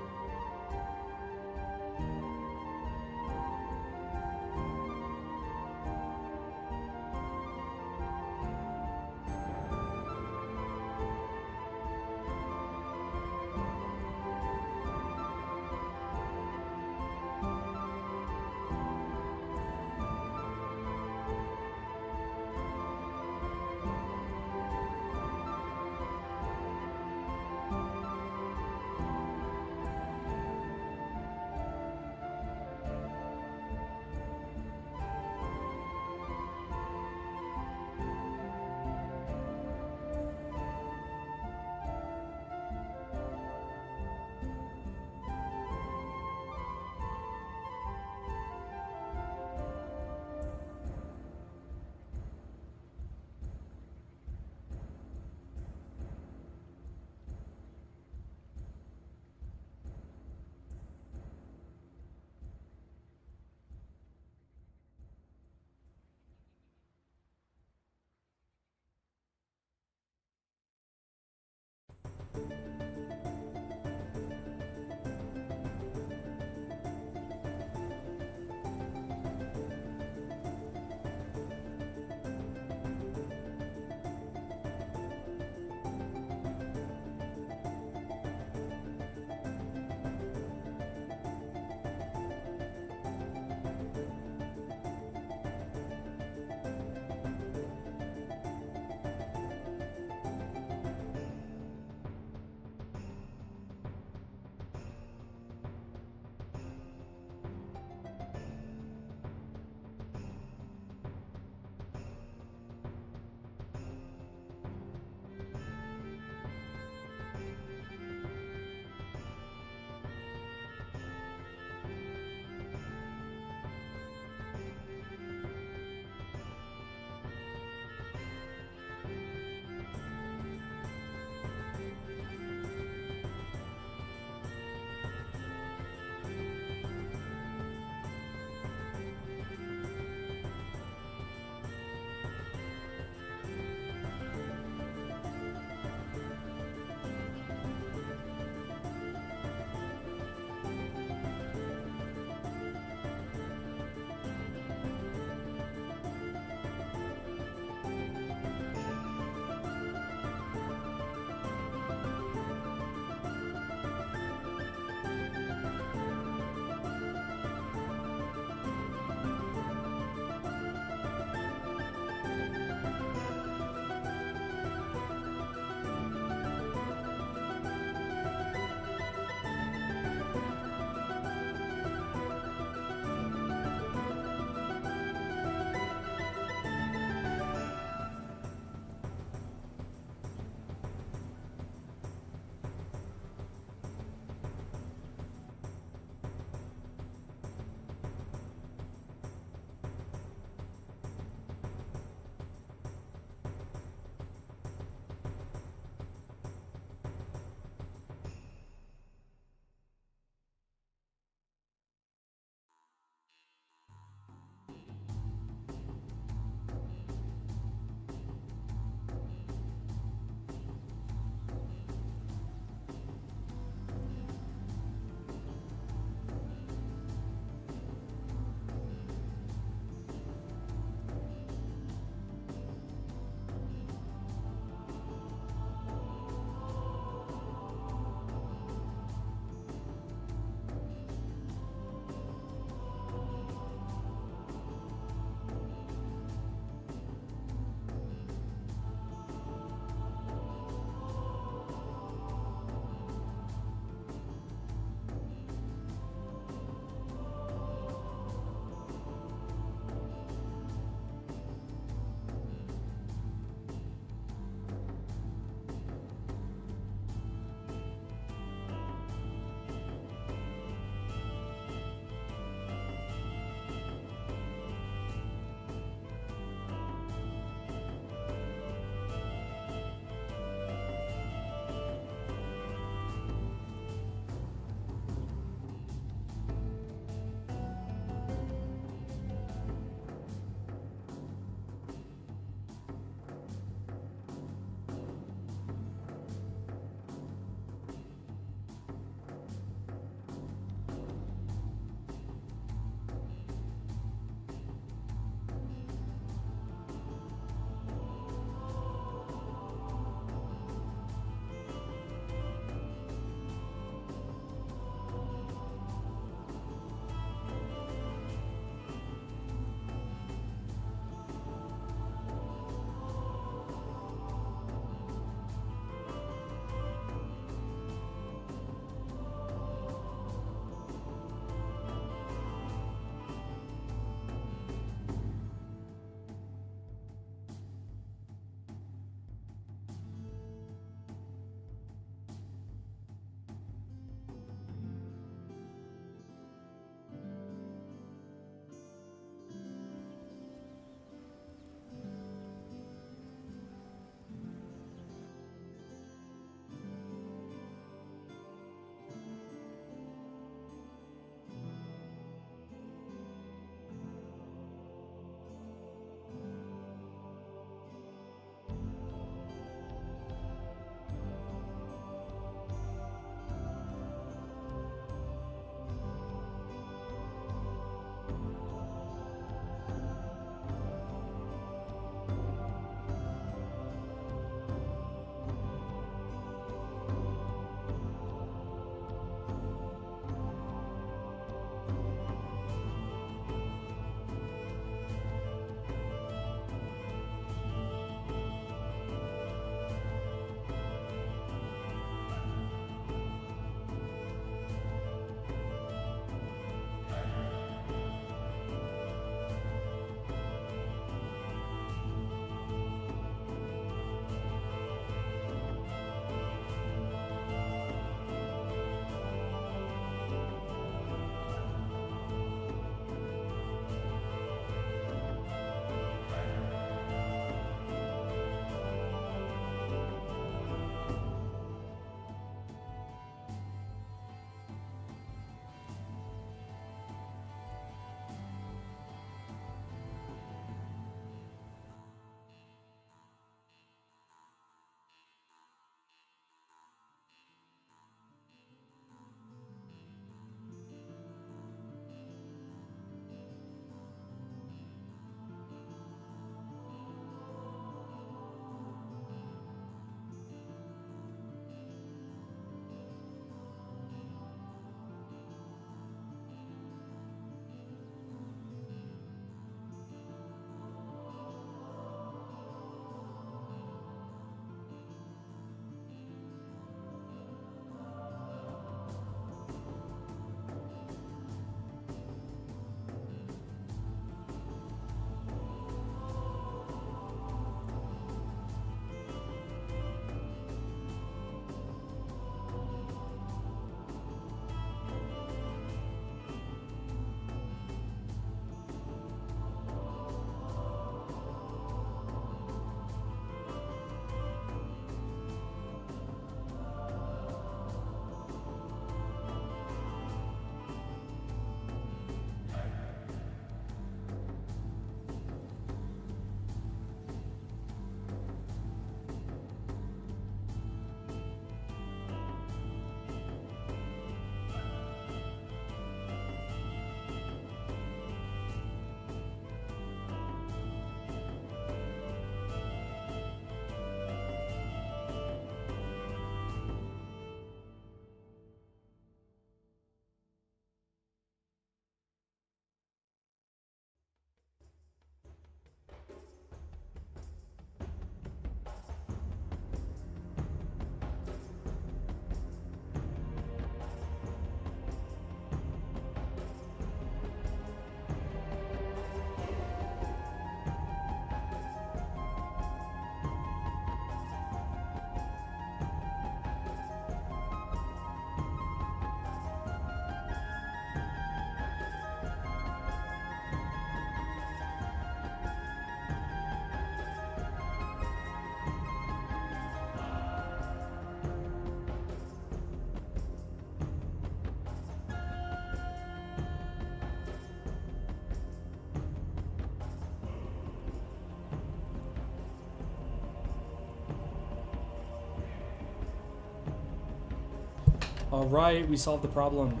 Alright, we solved the problem.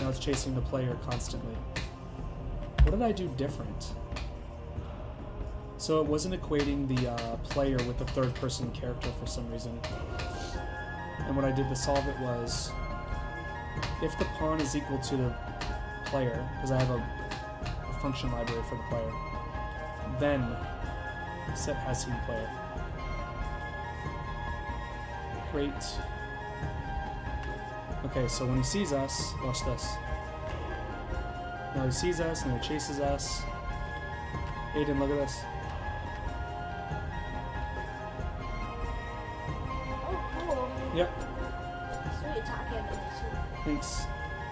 Now it's chasing the player constantly. What did I do different? So it wasn't equating the player with the third person character for some reason. And what I did to solve it was, if the pawn is equal to the player, because I have a function library for the player, then set has seen player. Great. Okay, so when he sees us, watch this. Now he sees us and he chases us. Aiden, look at this. Oh, cool. Yep. Sweet attack animation. Thanks.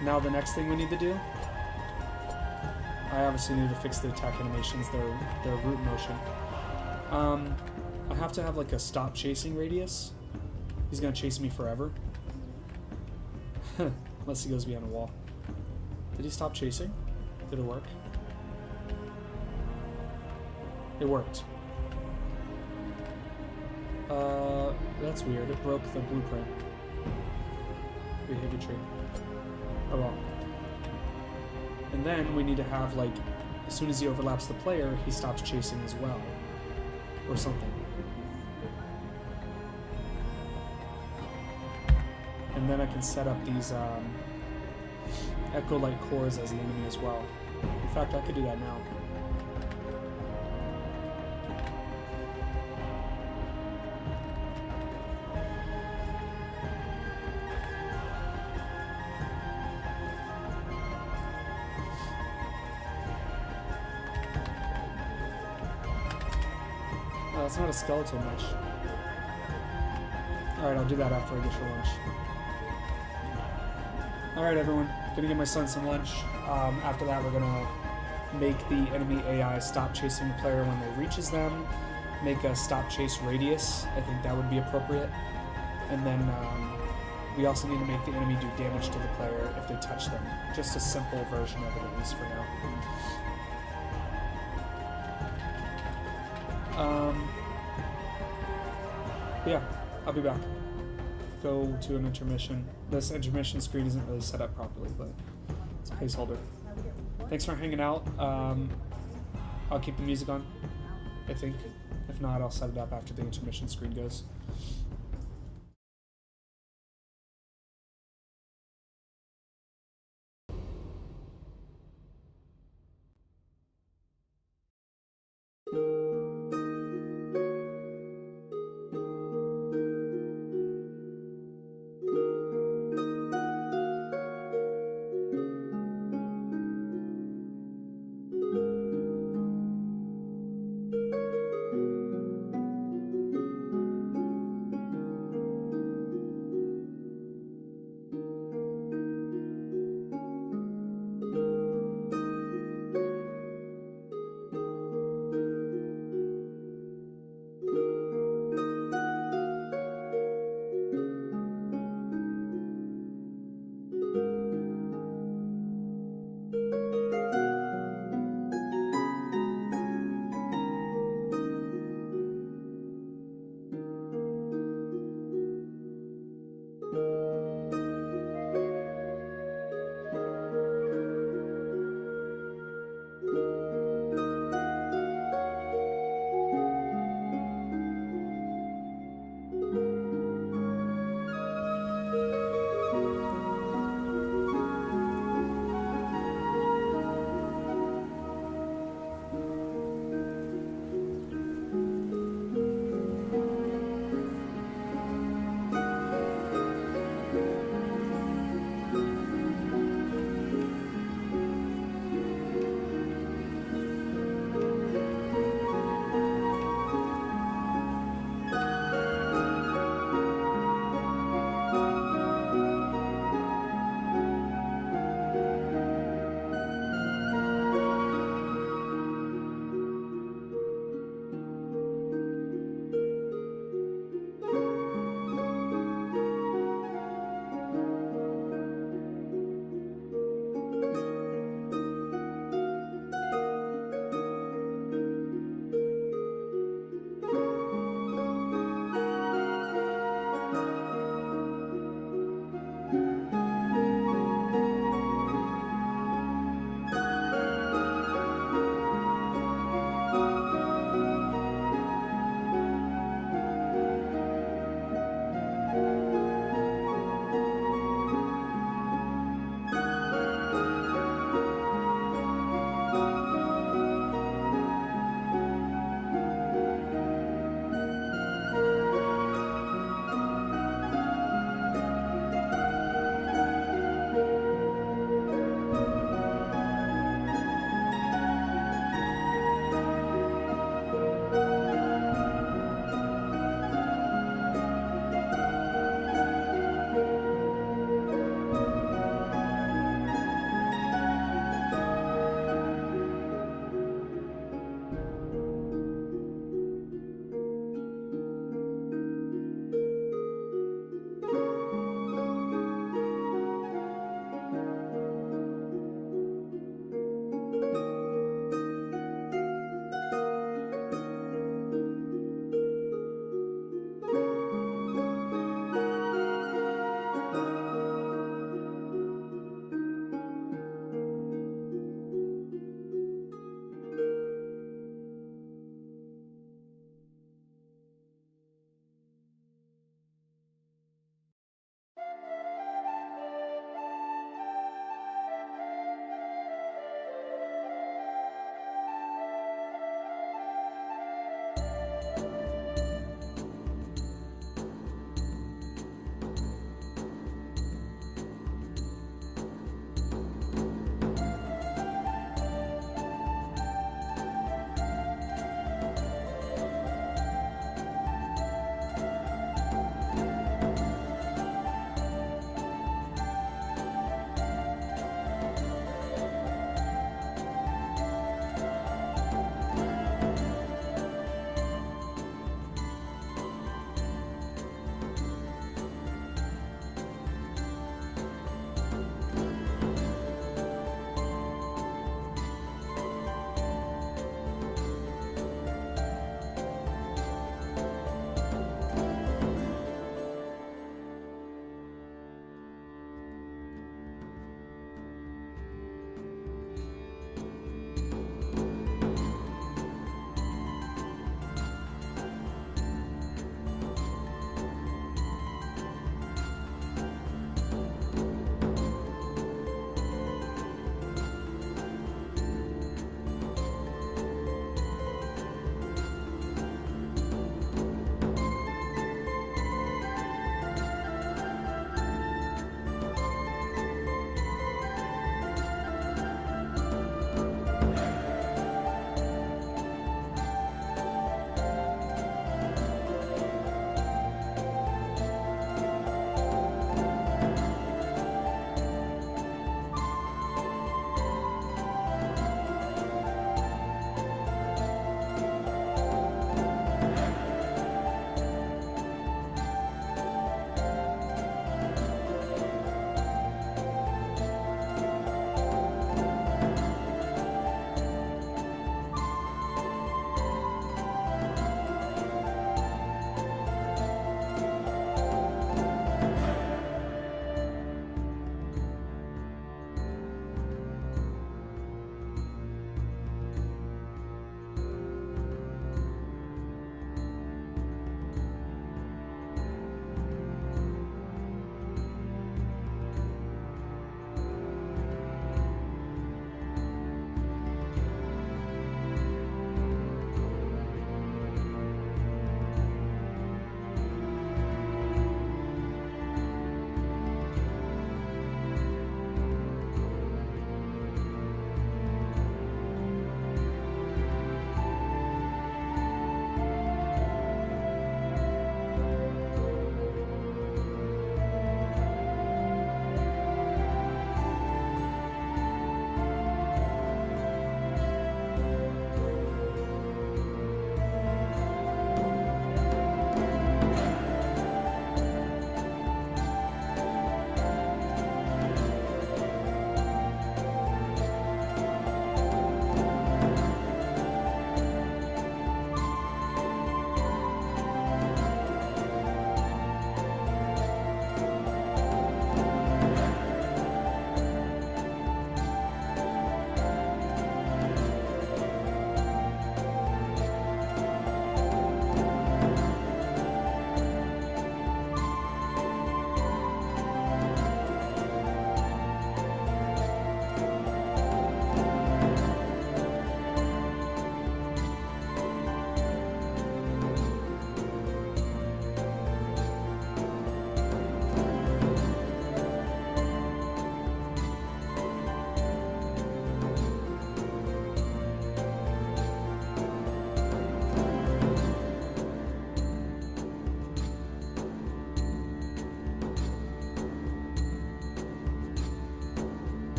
Now the next thing we need to do, I obviously need to fix the attack animations, their root motion. I have to have like a stop chasing radius. He's gonna chase me forever. Unless he goes behind a wall. Did he stop chasing? Did it work? It worked. That's weird. It broke the blueprint. Behavior tree. Oh well. And then we need to have, like, as soon as he overlaps the player, he stops chasing as well. Or something. And then I can set up these Echo Light cores as an enemy as well. In fact, I could do that now. Oh, that's not a skeletal mesh. Alright, I'll do that after I get your lunch. Alright everyone, gonna get my son some lunch. After that we're gonna make the enemy AI stop chasing the player when they reaches them. Make a stop chase radius, I think that would be appropriate. And then we also need to make the enemy do damage to the player if they touch them. Just a simple version of it, at least for now. Yeah, I'll be back. Go to an intermission. This intermission screen isn't really set up properly, but it's a placeholder. Thanks for hanging out. I'll keep the music on, I think. If not, I'll set it up after the intermission screen goes.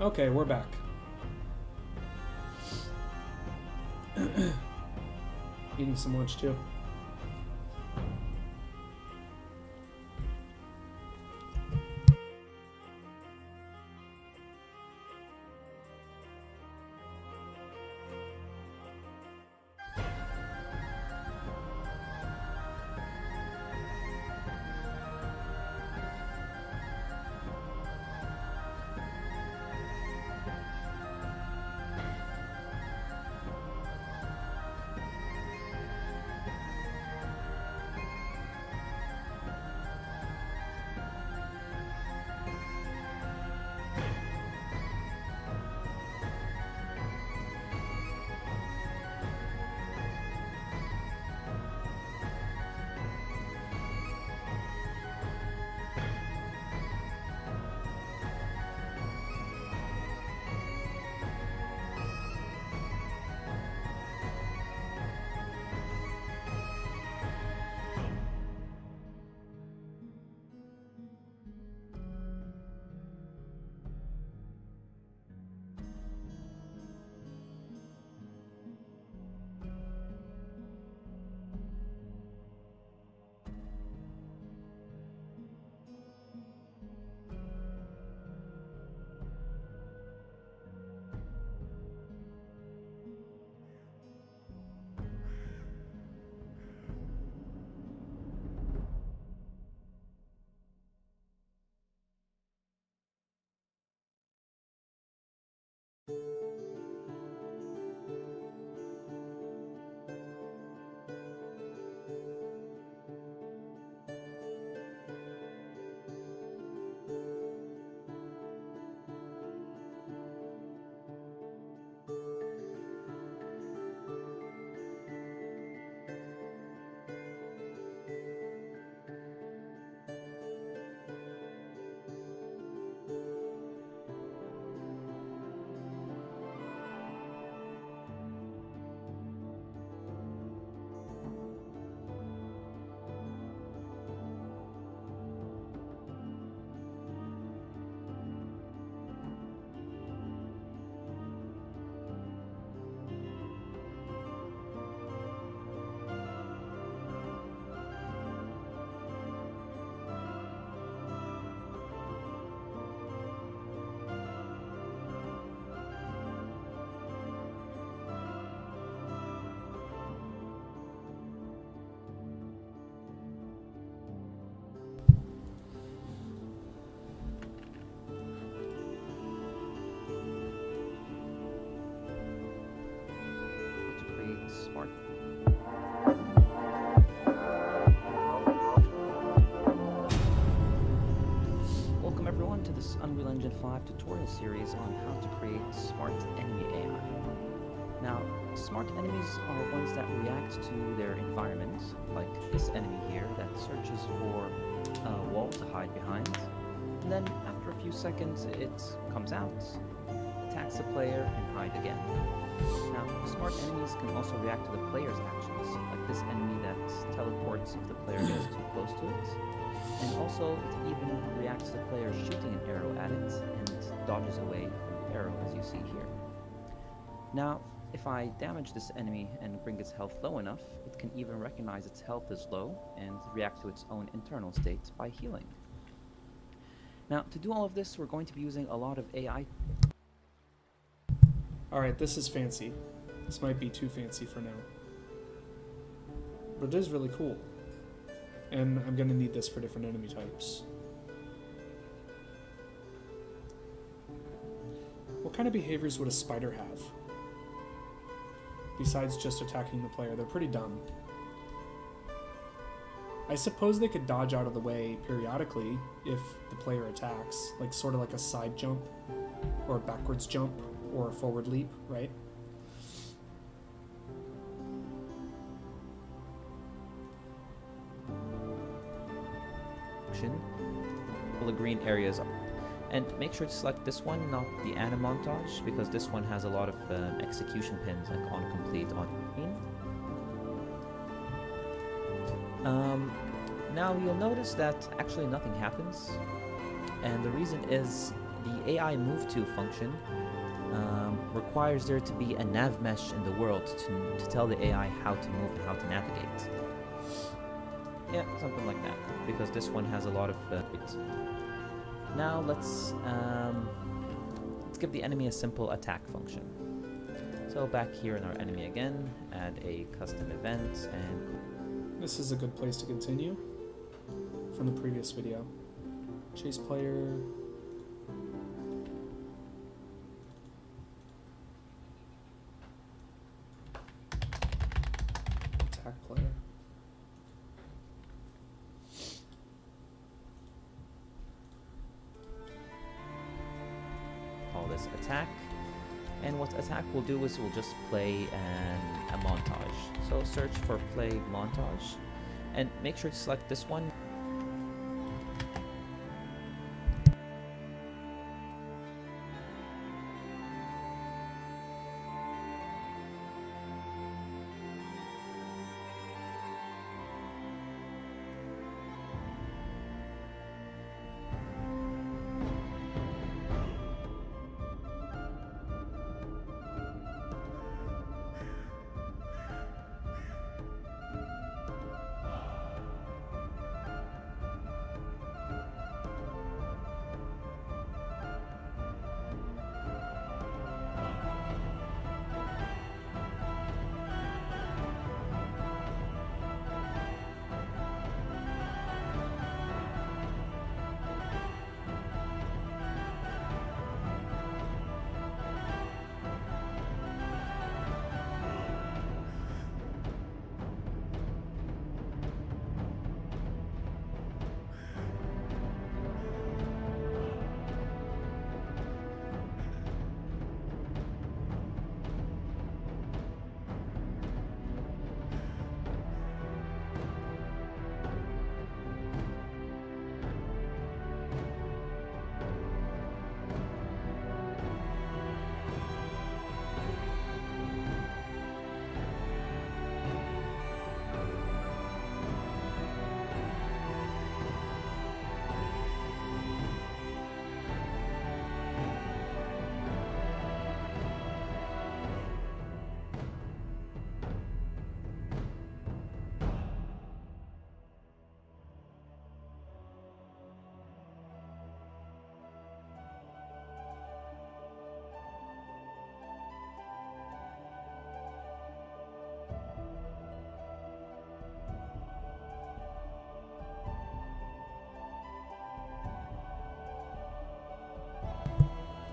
Okay, we're back. Eating some lunch too. Smart. Welcome everyone to this Unreal Engine 5 tutorial series on how to create smart enemy AI. Now, smart enemies are ones that react to their environment, like this enemy here that searches for a wall to hide behind, and then after a few seconds it comes out, attacks the player, and hide again. Now, smart enemies can also react to the player's actions, like this enemy that teleports if the player gets too close to it, and also it even reacts to the player shooting an arrow at it and dodges away from the arrow, as you see here. Now, if I damage this enemy and bring its health low enough, it can even recognize its health is low and react to its own internal state by healing. Now, to do all of this, we're going to be using a lot of AI. Alright, this is fancy. This might be too fancy for now. But it is really cool. And I'm going to need this for different enemy types. What kind of behaviors would a spider have? Besides just attacking the player, they're pretty dumb. I suppose they could dodge out of the way periodically if the player attacks, like sort of like a side jump, or a backwards jump, or a forward leap, right? All the green areas, and make sure to select this one, not the anim montage, because this one has a lot of execution pins, like on complete, on green. Now you'll notice that actually nothing happens, and the reason is the AI move to function requires there to be a nav mesh in the world to tell the AI how to move and how to navigate. Yeah, something like that, because this one has a lot of bits. Now let's give the enemy a simple attack function. So back here in our enemy again, add a custom event, and This is a good place to continue from the previous video. Chase player. Attack player. call this attack. And what attack will do is we'll just play a montage. So search for play montage and make sure to select this one.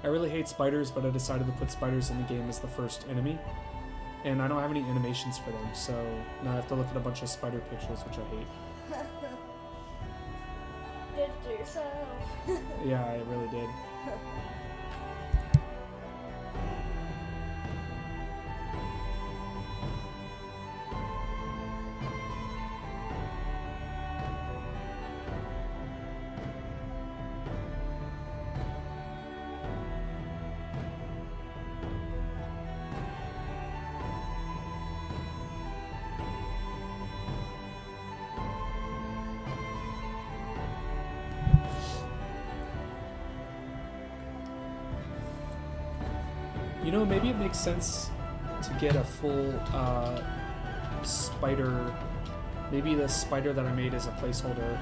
I really hate spiders, but I decided to put spiders in the game as the first enemy. And I don't have any animations for them, so now I have to look at a bunch of spider pictures, which I hate. Did it to yourself. Yeah, I really did. You know, maybe it makes sense to get a full spider. Maybe the spider that I made is a placeholder.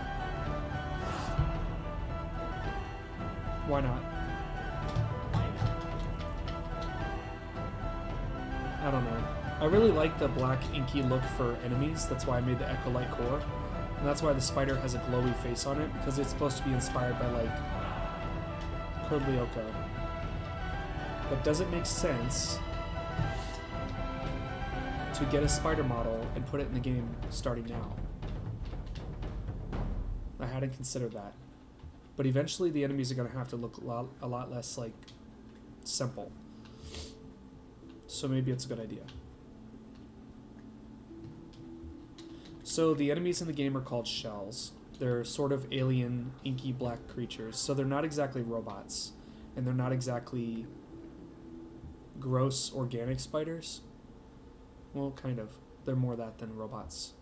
Why not? I don't know. I really like the black inky look for enemies. That's why I made the Echo Light core. And that's why the spider has a glowy face on it, because it's supposed to be inspired by, like, Code Lyoko. But does it make sense to get a spider model and put it in the game starting now? I hadn't considered that. But eventually the enemies are going to have to look a lot less, like, simple. So maybe it's a good idea. So the enemies in the game are called shells. They're sort of alien, inky black creatures. So they're not exactly robots. And they're not exactly gross organic spiders. Well, kind of. They're more that than robots.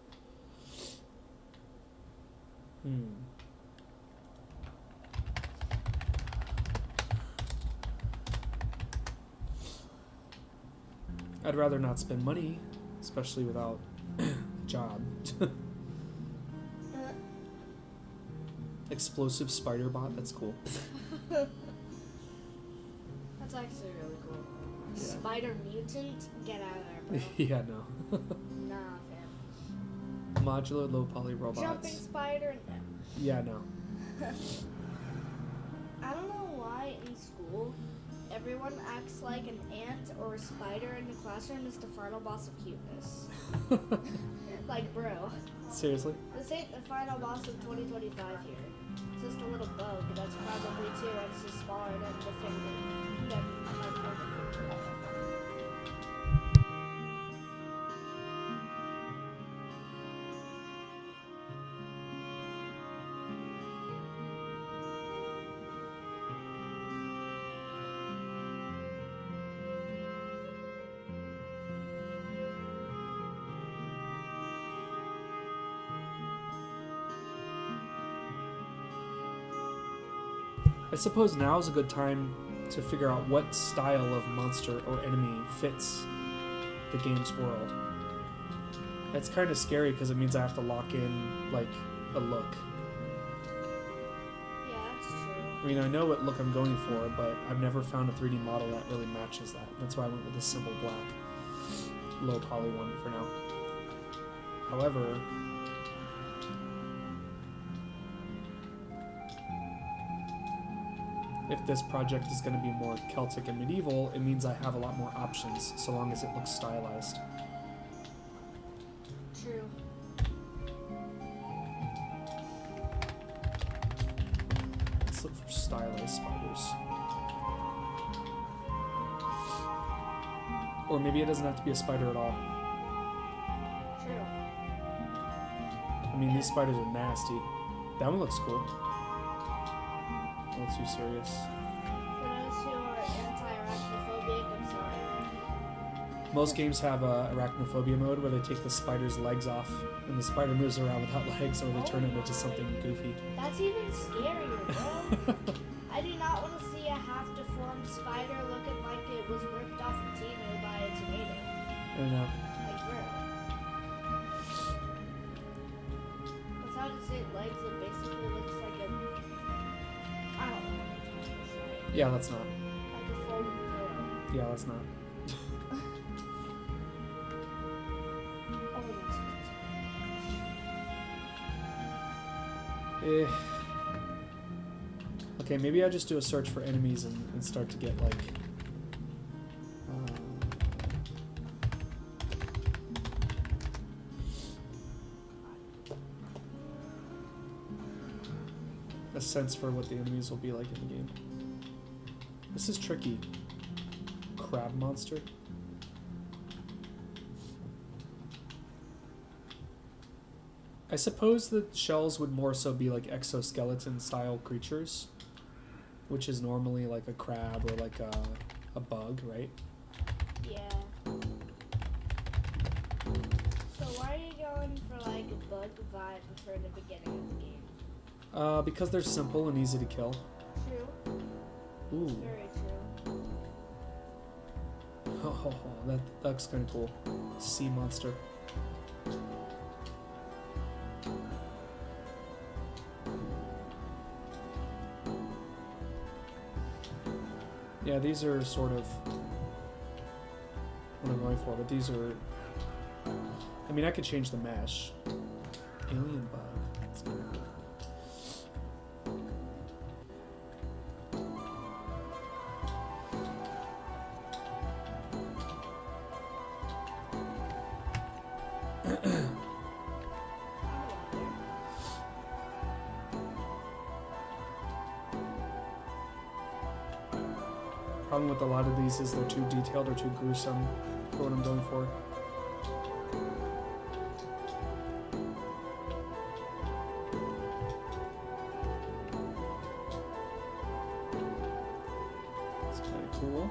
I'd rather not spend money, especially without a job. Explosive spider bot, that's cool. That's actually really cool. Yeah. Spider mutant? Get out of there, bro. Yeah, no. Nah, fam. Modular low poly robots. Jumping spider? No. Yeah, no. I don't know why in school everyone acts like an ant or a spider in the classroom is the final boss of cuteness. Like, bro, Seriously? this ain't the final boss of 2025 here. It's just a little bug that's probably 2 inches smaller than the finger. Than my finger. I suppose now is a good time to figure out what style of monster or enemy fits the game's world. It's kind of scary because it means I have to lock in, like, a look. Yeah, that's true. I mean, I know what look I'm going for, but I've never found a 3D model that really matches that. That's why I went with this simple black, low poly one for now. However, if this project is going to be more Celtic and medieval, it means I have a lot more options, so long as it looks stylized. True. Let's look for stylized spiders. Or maybe it doesn't have to be a spider at all. True. I mean, these spiders are nasty. That one looks cool. Not too serious. For those who are anti-arachnophobic, I'm sorry. Most games have a arachnophobia mode where they take the spider's legs off, and the spider moves around without legs, or they turn it into something goofy. That's even scarier, bro. I do not want to see a half-deformed spider looking like it was ripped off of Timu by a tomato. I don't know. Like, bro. Without its 8 legs, it basically looks like a... I don't know. Sorry. Yeah, that's not. Like a folded pillow. Yeah, that's not. Oh, that's Eh. Okay, maybe I just do a search for enemies and start to get like a sense for what the enemies will be like in the game. This is tricky. Crab monster. I suppose the shells would more so be like exoskeleton style creatures, which is normally like a crab or like a bug, right? Yeah. So why are you going for like a bug vibe for the beginning of the game? Because they're simple and easy to kill. True. Ooh. Very true. Oh, that looks kind of cool. Sea monster. Yeah, these are sort of what I'm going for, but these are... I mean, I could change the mesh. Alien bug. That's kind of cool. Problem with a lot of these is they're too detailed or too gruesome for what I'm going for. It's kind of cool.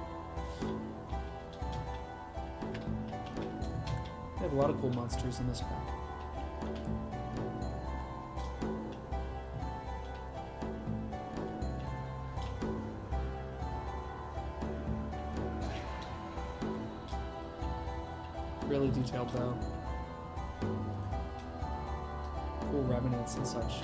They have a lot of cool monsters in this pack. Really detailed though. Cool revenants and such.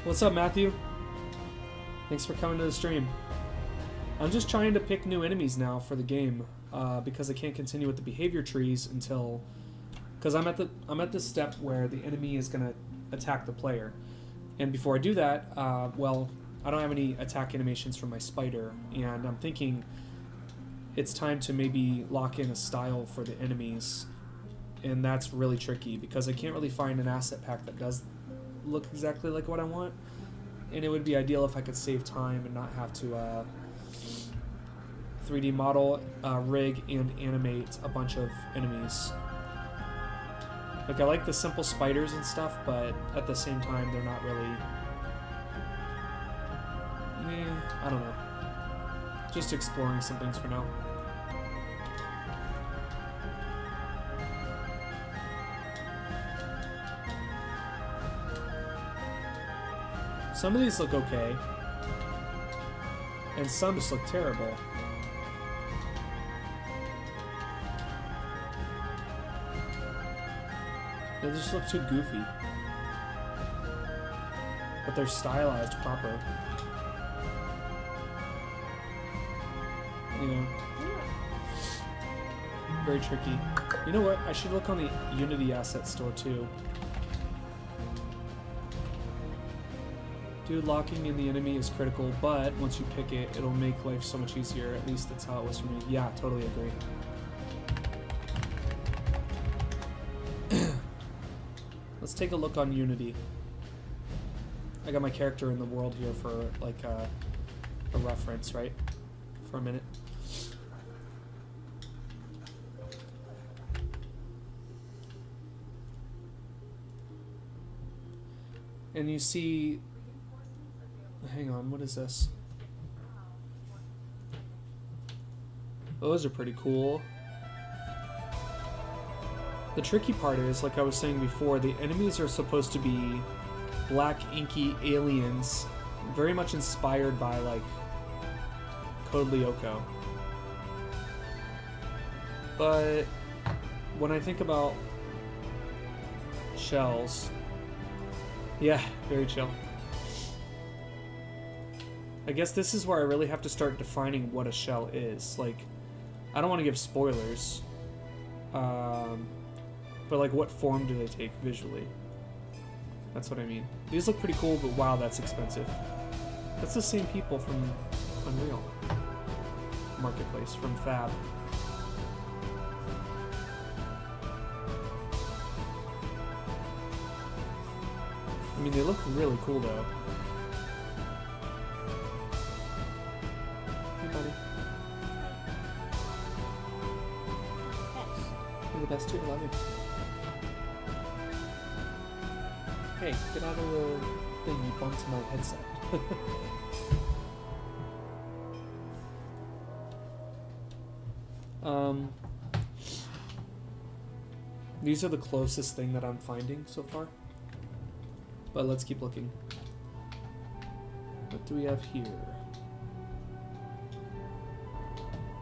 What's up, Matthew? Thanks for coming to the stream. I'm just trying to pick new enemies now for the game because I can't continue with the behavior trees until, because I'm at the step where the enemy is gonna attack the player, and before I do that, well, I don't have any attack animations from my spider, and I'm thinking it's time to maybe lock in a style for the enemies, and that's really tricky because I can't really find an asset pack that does look exactly like what I want, and it would be ideal if I could save time and not have to 3D model, rig, and animate a bunch of enemies. Like, I like the simple spiders and stuff, but at the same time, they're not really... I don't know. Just exploring some things for now. Some of these look okay, and some just look terrible. They just look too goofy. But they're stylized proper. You know. Very tricky. You know what? I should look on the Unity asset store too. Dude, locking in the enemy is critical, but once you pick it, it'll make life so much easier. At least that's how it was for me. Yeah, totally agree. Let's take a look on Unity. I got my character in the world here for like a reference, right? For a minute. And you see, hang on, what is this? Those are pretty cool. The tricky part is, like I was saying before, the enemies are supposed to be black, inky aliens, very much inspired by, like, Code Lyoko. But when I think about shells, yeah, very chill. I guess this is where I really have to start defining what a shell is. Like, I don't want to give spoilers, but like, what form do they take visually? That's what I mean. These look pretty cool, but wow, that's expensive. That's the same people from Unreal Marketplace, from Fab. I mean, they look really cool though. Hey, buddy. You're the best too. I love you. Hey, get out of the thing. You bumped my headset. These are the closest thing that I'm finding so far. But let's keep looking. What do we have here?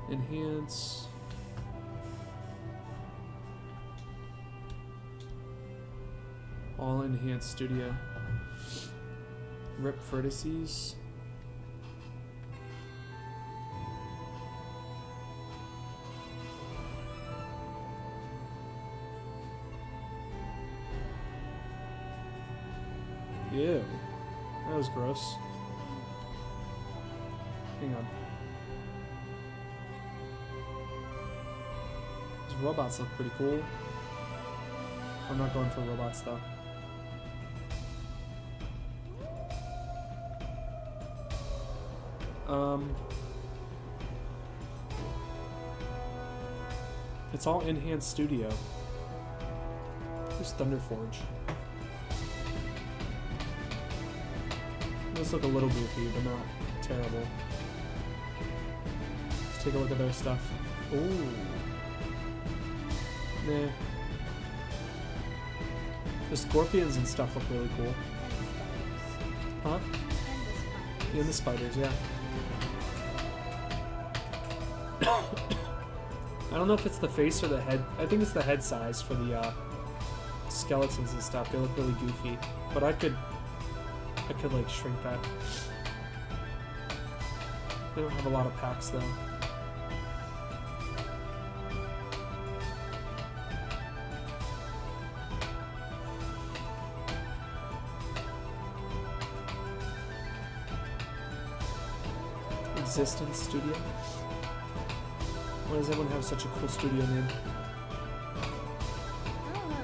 Enhance. All Enhanced Studio. Rip vertices. Ew. That was gross. Hang on. These robots look pretty cool. I'm not going for robots though. It's all Enhanced Studio. Who's Thunderforge? Those look a little goofy, but not terrible. Let's take a look at their stuff. Ooh. Nah. The scorpions and stuff look really cool. Huh? And the spiders, yeah. I don't know if it's the face or the head. I think it's the head size for the skeletons and stuff. They look really goofy. But I could I could like shrink that. They don't have a lot of packs though. Existence Studio? Why does everyone have such a cool studio name? I don't know.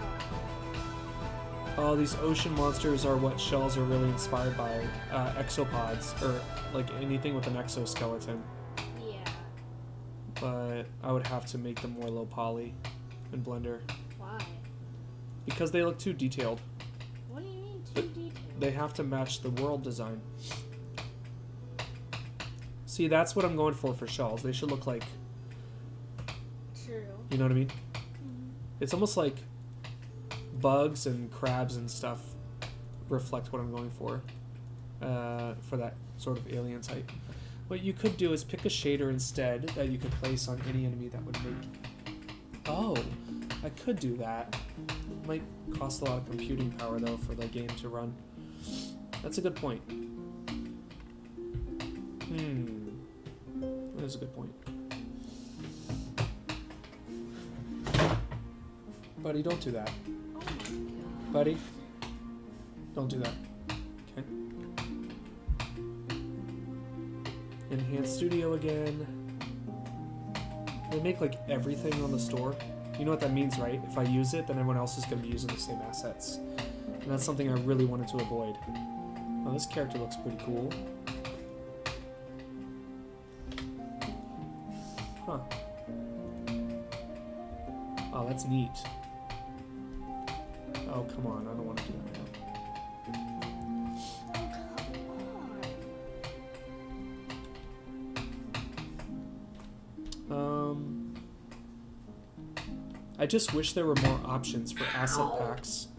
Oh, these ocean monsters are what shells are really inspired by. Exopods, or like anything with an exoskeleton. Yeah. But I would have to make them more low poly in Blender. Why? Because they look too detailed. What do you mean too But detailed? They have to match the world design. See, that's what I'm going for shells. They should look like, True. you know what I mean? Mhm. It's almost like bugs and crabs and stuff reflect what I'm going for that sort of alien type. What you could do is pick a shader instead that you could place on any enemy that would make... Oh, I could do that. It might cost a lot of computing power though for the game to run. That's a good point. That is a good point. Buddy, don't do that. Oh my god. Buddy, don't do that. Okay. Enhance Studio again. They make like everything on the store. You know what that means, right? If I use it, then everyone else is going to be using the same assets. And that's something I really wanted to avoid. Oh, this character looks pretty cool. Huh. Oh, that's neat. Oh, come on. I don't want to do that now. Oh, come on. I just wish there were more options for asset packs.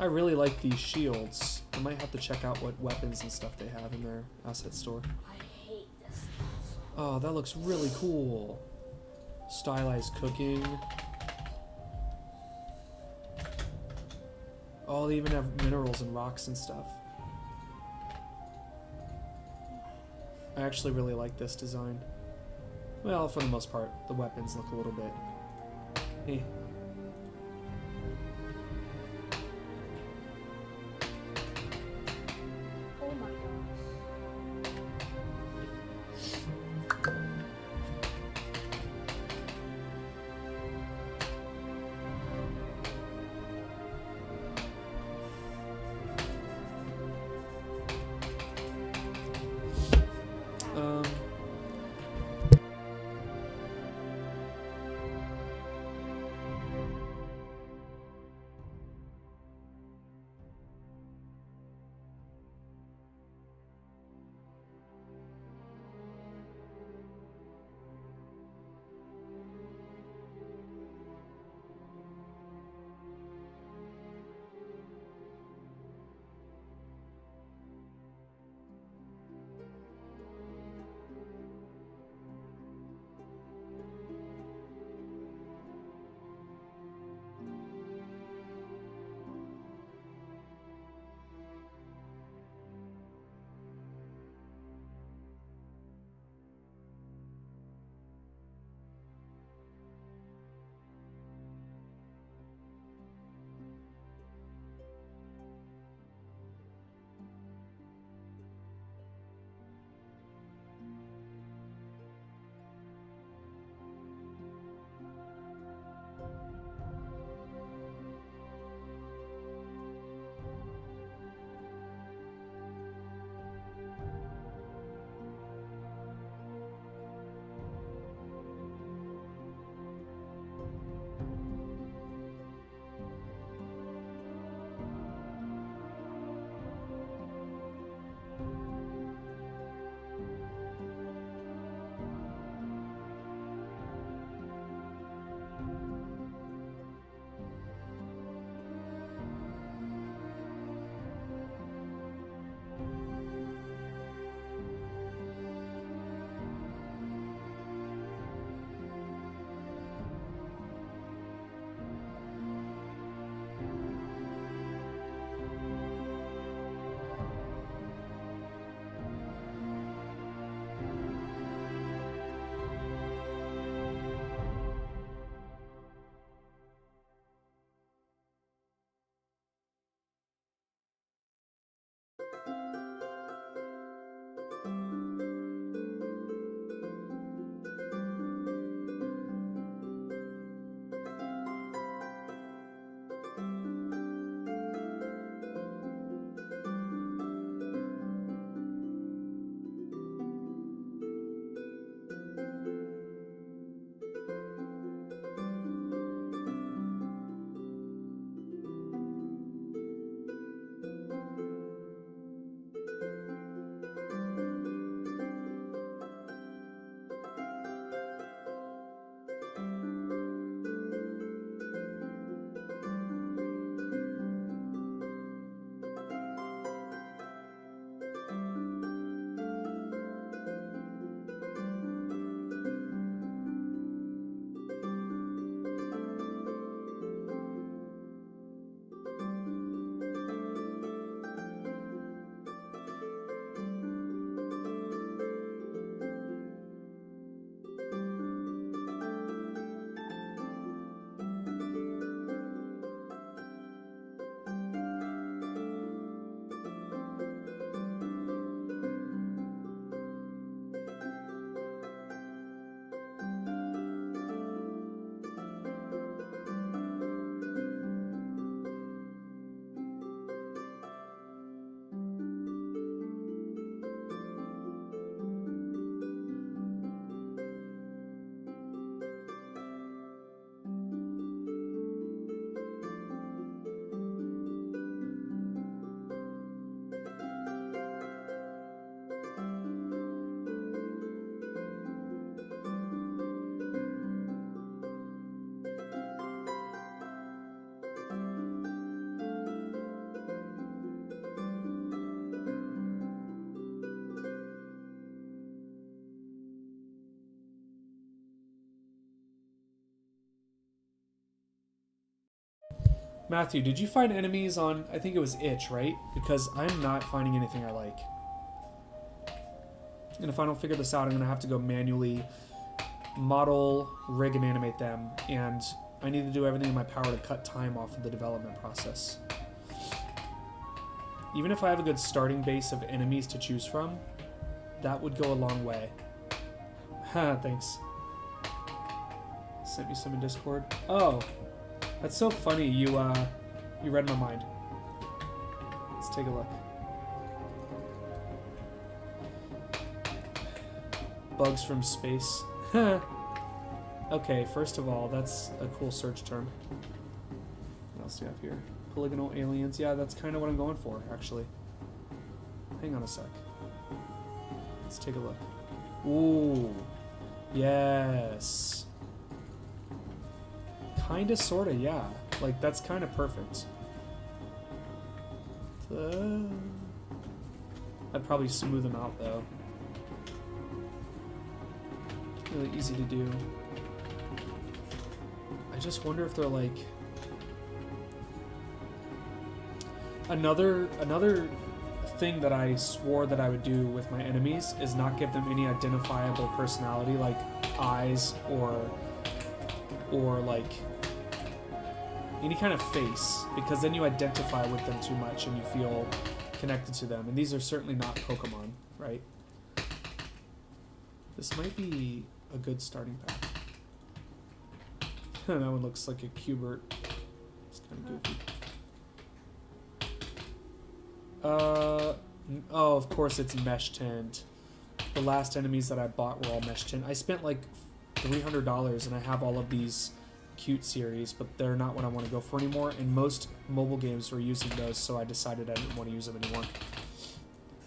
I really like these shields. I might have to check out what weapons and stuff they have in their asset store. I hate this. Oh, that looks really cool. Stylized cooking. Oh, they even have minerals and rocks and stuff. I actually really like this design. Well, for the most part, the weapons look a little bit... eh. Oh my gosh. Um... Matthew, did you find enemies on, I think it was Itch, right? Because I'm not finding anything I like. And if I don't figure this out, I'm going to have to go manually model, rig, and animate them. And I need to do everything in my power to cut time off of the development process. Even if I have a good starting base of enemies to choose from, that would go a long way. Ha, thanks. Sent me some in Discord. Oh, that's so funny. You read my mind. Let's take a look. Bugs from space. Okay, first of all, that's a cool search term. What else do we have here? Polygonal aliens. Yeah, that's kind of what I'm going for, actually. Hang on a sec. Let's take a look. Ooh. Yes. Kinda, sorta, yeah. Like, that's kind of perfect. I'd probably smooth them out, though. Really easy to do. I just wonder if they're like... Another thing that I swore that I would do with my enemies is not give them any identifiable personality, like eyes or like any kind of face, because then you identify with them too much and you feel connected to them. And these are certainly not Pokemon, right? This might be a good starting path. That one looks like a Cubert. It's kind of goofy. Oh, of course it's mesh tint. The last enemies that I bought were all mesh tint. I spent like $300 and I have all of these cute series, but they're not what I want to go for anymore, and most mobile games were using those, so I decided I didn't want to use them anymore.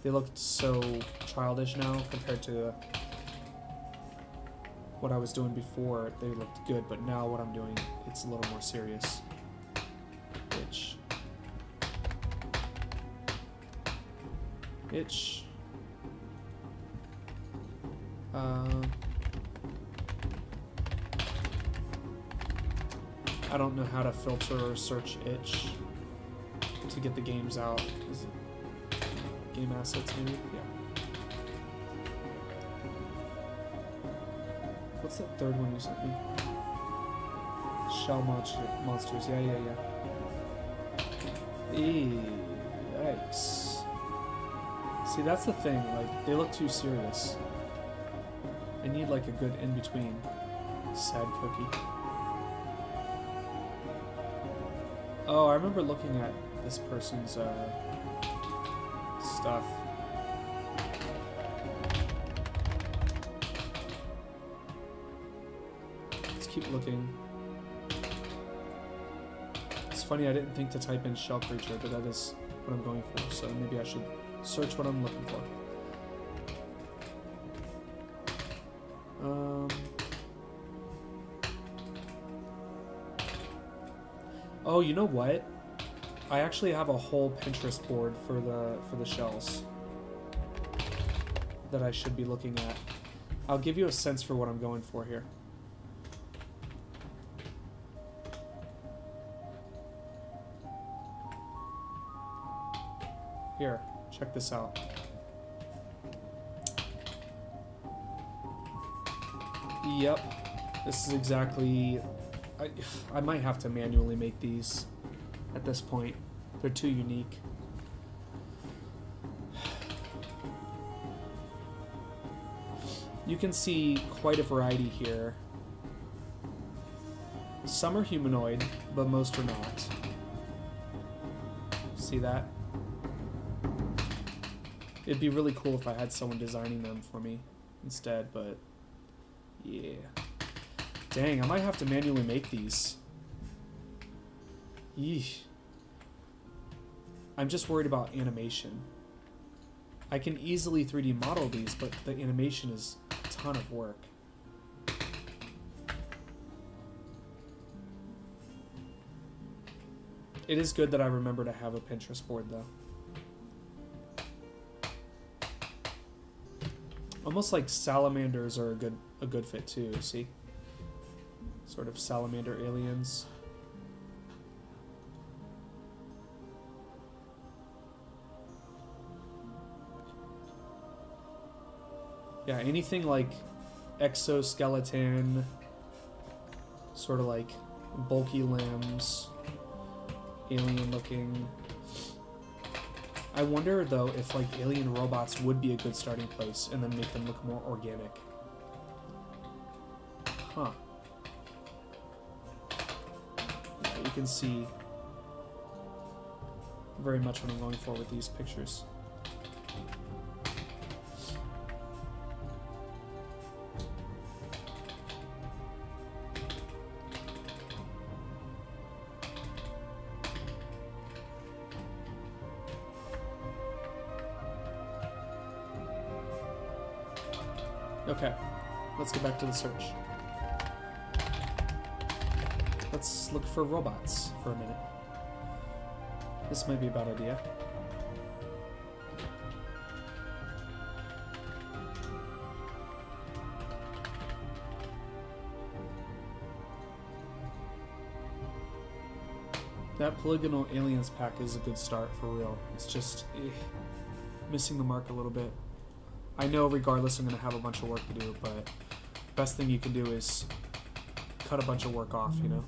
They looked so childish now compared to what I was doing before. They looked good, but now what I'm doing, it's a little more serious. Itch. Itch. I don't know how to filter or search itch to get the games out. Is it game assets maybe? Yeah. What's that third one you sent me? Shell monsters. Yeah. Yikes. See, that's the thing. Like, they look too serious. I need like a good in-between. Sad cookie. Oh, I remember looking at this person's stuff. Let's keep looking. It's funny, I didn't think to type in shell creature, but that is what I'm going for, so maybe I should search what I'm looking for. Oh, you know what? I actually have a whole Pinterest board for the shells that I should be looking at. I'll give you a sense for what I'm going for here. Here, check this out. Yep, this is exactly... I might have to manually make these at this point. They're too unique. You can see quite a variety here. Some are humanoid, but most are not. See that? It'd be really cool if I had someone designing them for me instead, but yeah. Dang, I might have to manually make these. Yeesh. I'm just worried about animation. I can easily 3D model these, but the animation is a ton of work. It is good that I remember to have a Pinterest board, though. Almost like salamanders are a good fit too, see? Sort of salamander aliens. Yeah, anything like exoskeleton, sort of like bulky limbs, alien looking. I wonder though if like alien robots would be a good starting place and then make them look more organic. Huh. You can see very much what I'm going for with these pictures. Okay, let's get back to the search. Let's look for robots for a minute. This might be a bad idea. That Polygonal Aliens pack is a good start for real. It's just missing the mark a little bit. I know regardless I'm going to have a bunch of work to do, but best thing you can do is cut a bunch of work off, you know?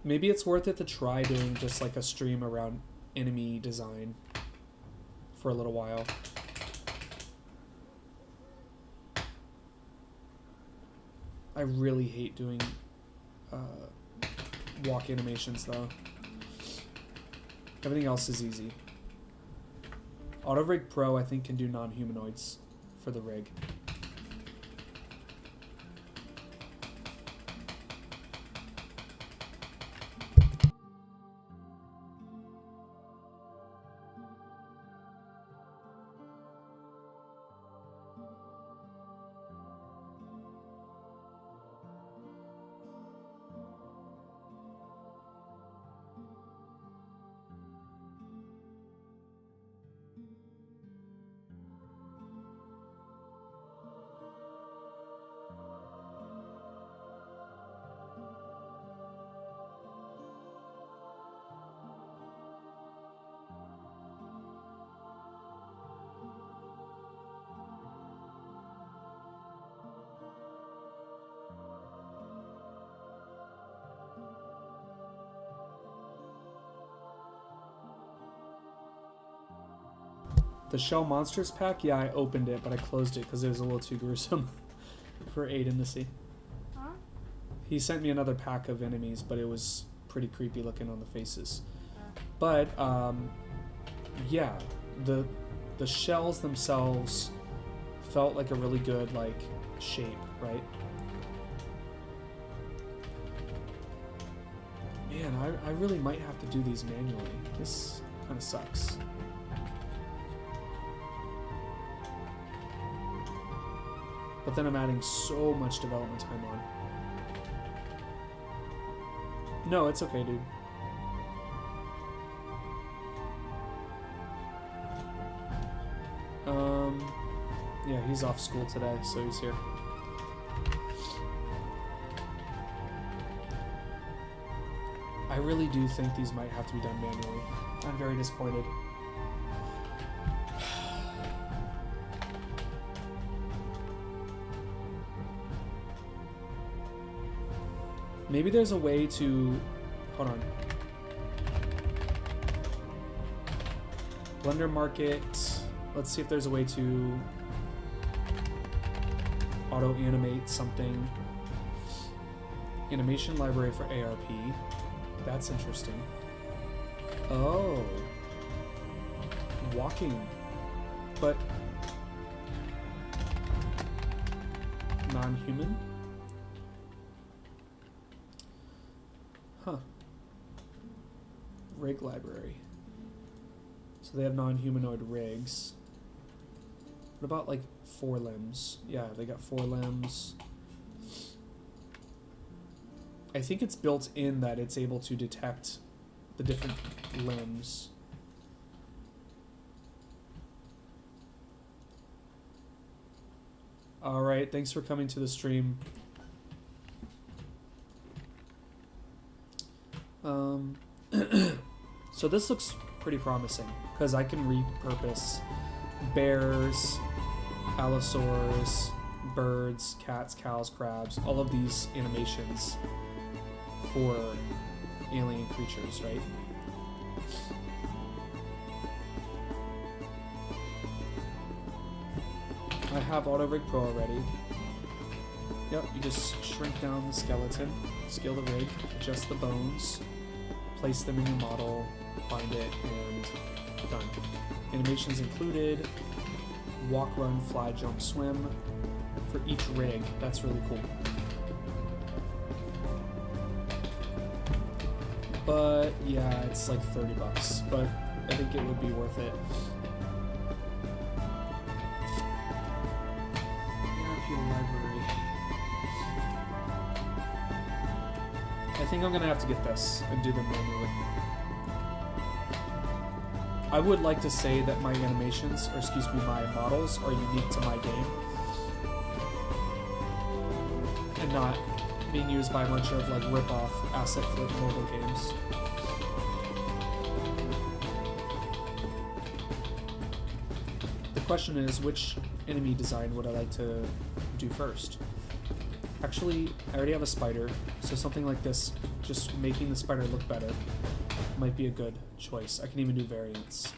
Maybe it's worth it to try doing just like a stream around enemy design for a little while. I really hate doing walk animations though. Everything else is easy. Auto Rig Pro I think can do non-humanoids for the rig. The Shell Monsters pack, yeah, I opened it, but I closed it because it was a little too gruesome for Aiden to see. Huh? He sent me another pack of enemies, but it was pretty creepy looking on the faces. But, yeah, the shells themselves felt like a really good, like, shape, right? Man, I really might have to do these manually. This kind of sucks. But then I'm adding so much development time on. No, it's okay, dude. Yeah, he's off school today, so he's here. I really do think these might have to be done manually. I'm very disappointed. Maybe there's a way to... Hold on. Blender Market. Let's see if there's a way to auto-animate something. Animation library for ARP. That's interesting. Oh. Walking. But... non-human? Huh. Rig library. So they have non-humanoid rigs. What about like forelimbs? Yeah, they got forelimbs. I think it's built in that it's able to detect the different limbs. Alright, thanks for coming to the stream. Um, so this looks pretty promising because I can repurpose bears, allosaurs, birds, cats, cows, crabs, all of these animations for alien creatures, right? I have Auto Rig Pro already. Yep, you just shrink down the skeleton, scale the rig, adjust the bones, place them in your model, bind it, and done. Animations included, walk, run, fly, jump, swim for each rig. That's really cool. But yeah, it's like $30, but I think it would be worth it. Library. I think I'm gonna have to get this and do them manually. I would like to say that my animations, or excuse me, my models are unique to my game and not being used by a bunch of like rip-off asset flip mobile games. The question is, which enemy design would I like to do first? Actually, I already have a spider, so something like this, just making the spider look better, might be a good choice. I can even do variants.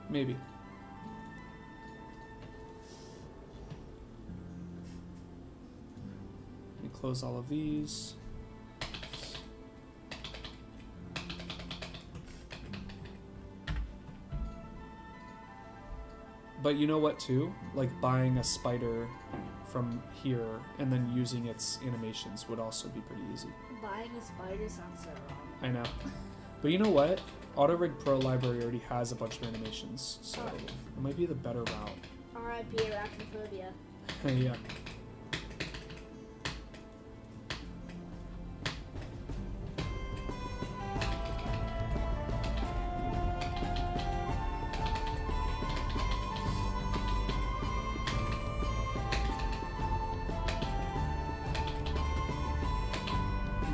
Maybe. Let me close all of these. But you know what too? Like buying a spider from here and then using its animations would also be pretty easy. Buying a spider sounds so wrong. I know. But you know what? Auto Rig Pro library already has a bunch of animations, so it might be the better route. R.I.P. arachnophobia. Yeah.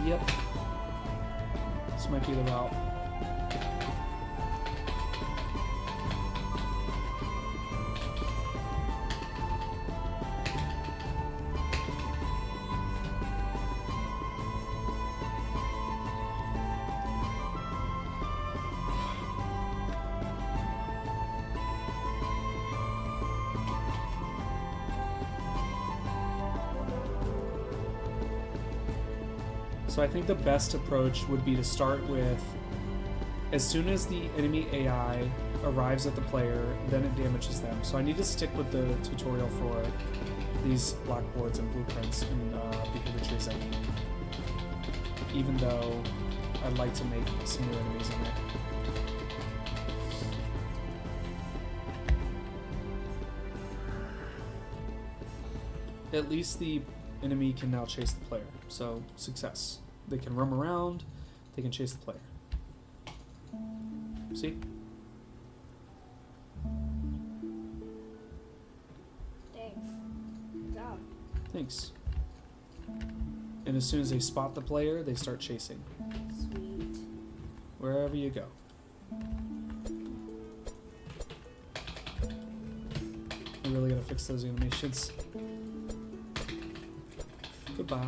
Yep. This might be the route. So I think the best approach would be to start with, as soon as the enemy AI arrives at the player, then it damages them. So I need to stick with the tutorial for these blackboards and blueprints and behavior trees I need. Even though I'd like to make some new enemies in there. At least the enemy can now chase the player, so success. They can roam around, they can chase the player. See? Thanks. Good job. Thanks. And as soon as they spot the player, they start chasing. Sweet. Wherever you go. I really gotta fix those animations. Goodbye.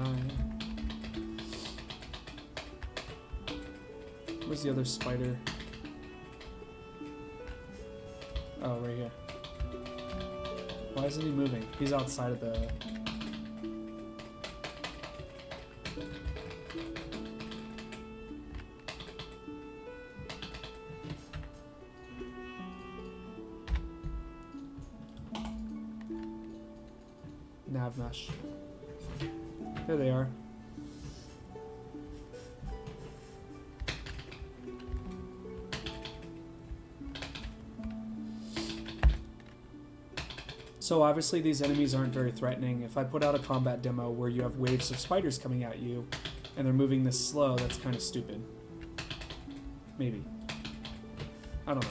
Where's the other spider? Oh, right here. Why isn't he moving? He's outside of the... nav mesh. There they are. So obviously these enemies aren't very threatening. If I put out a combat demo where you have waves of spiders coming at you and they're moving this slow, that's kind of stupid. Maybe. I don't know.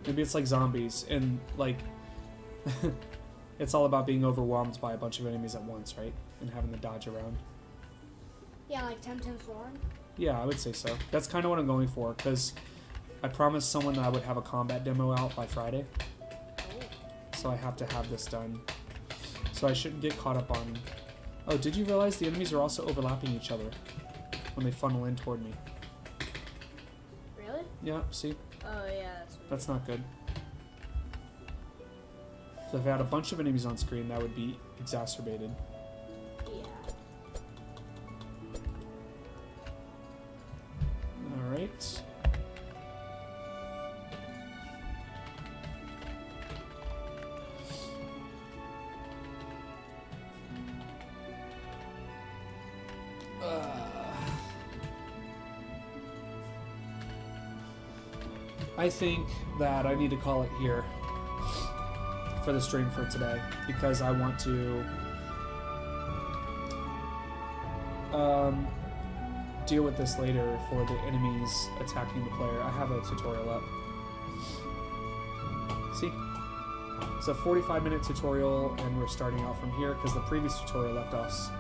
Maybe it's like zombies, and like it's all about being overwhelmed by a bunch of enemies at once, right? And having to dodge around. Yeah, like Temtem Swarm. Yeah, I would say so. That's kind of what I'm going for, because I promised someone that I would have a combat demo out by Friday. So I have to have this done. So I shouldn't get caught up on... Oh, did you realize the enemies are also overlapping each other when they funnel in toward me? Really? Yeah, see? Oh yeah, that's weird. That's not good. So if I had a bunch of enemies on screen, that would be exacerbated. Yeah. Alright. I think that I need to call it here for the stream for today, because I want to deal with this later for the enemies attacking the player. I have a tutorial up. See? It's a 45-minute tutorial, and we're starting out from here because the previous tutorial left us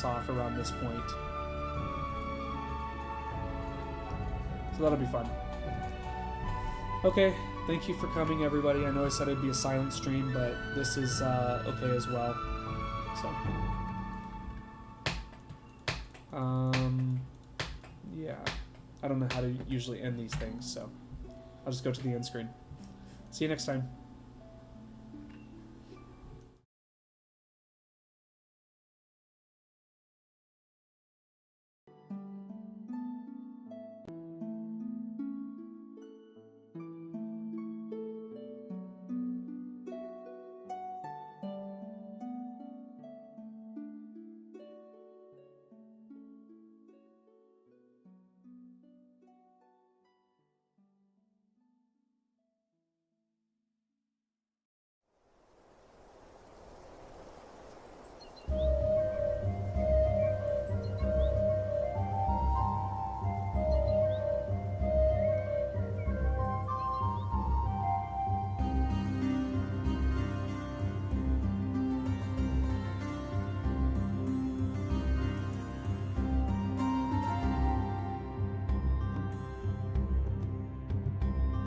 off around this point. So that'll be fun. Okay, thank you for coming, everybody. I know I said it'd be a silent stream, but this is okay as well. So, yeah, I don't know how to usually end these things, so I'll just go to the end screen. See you next time.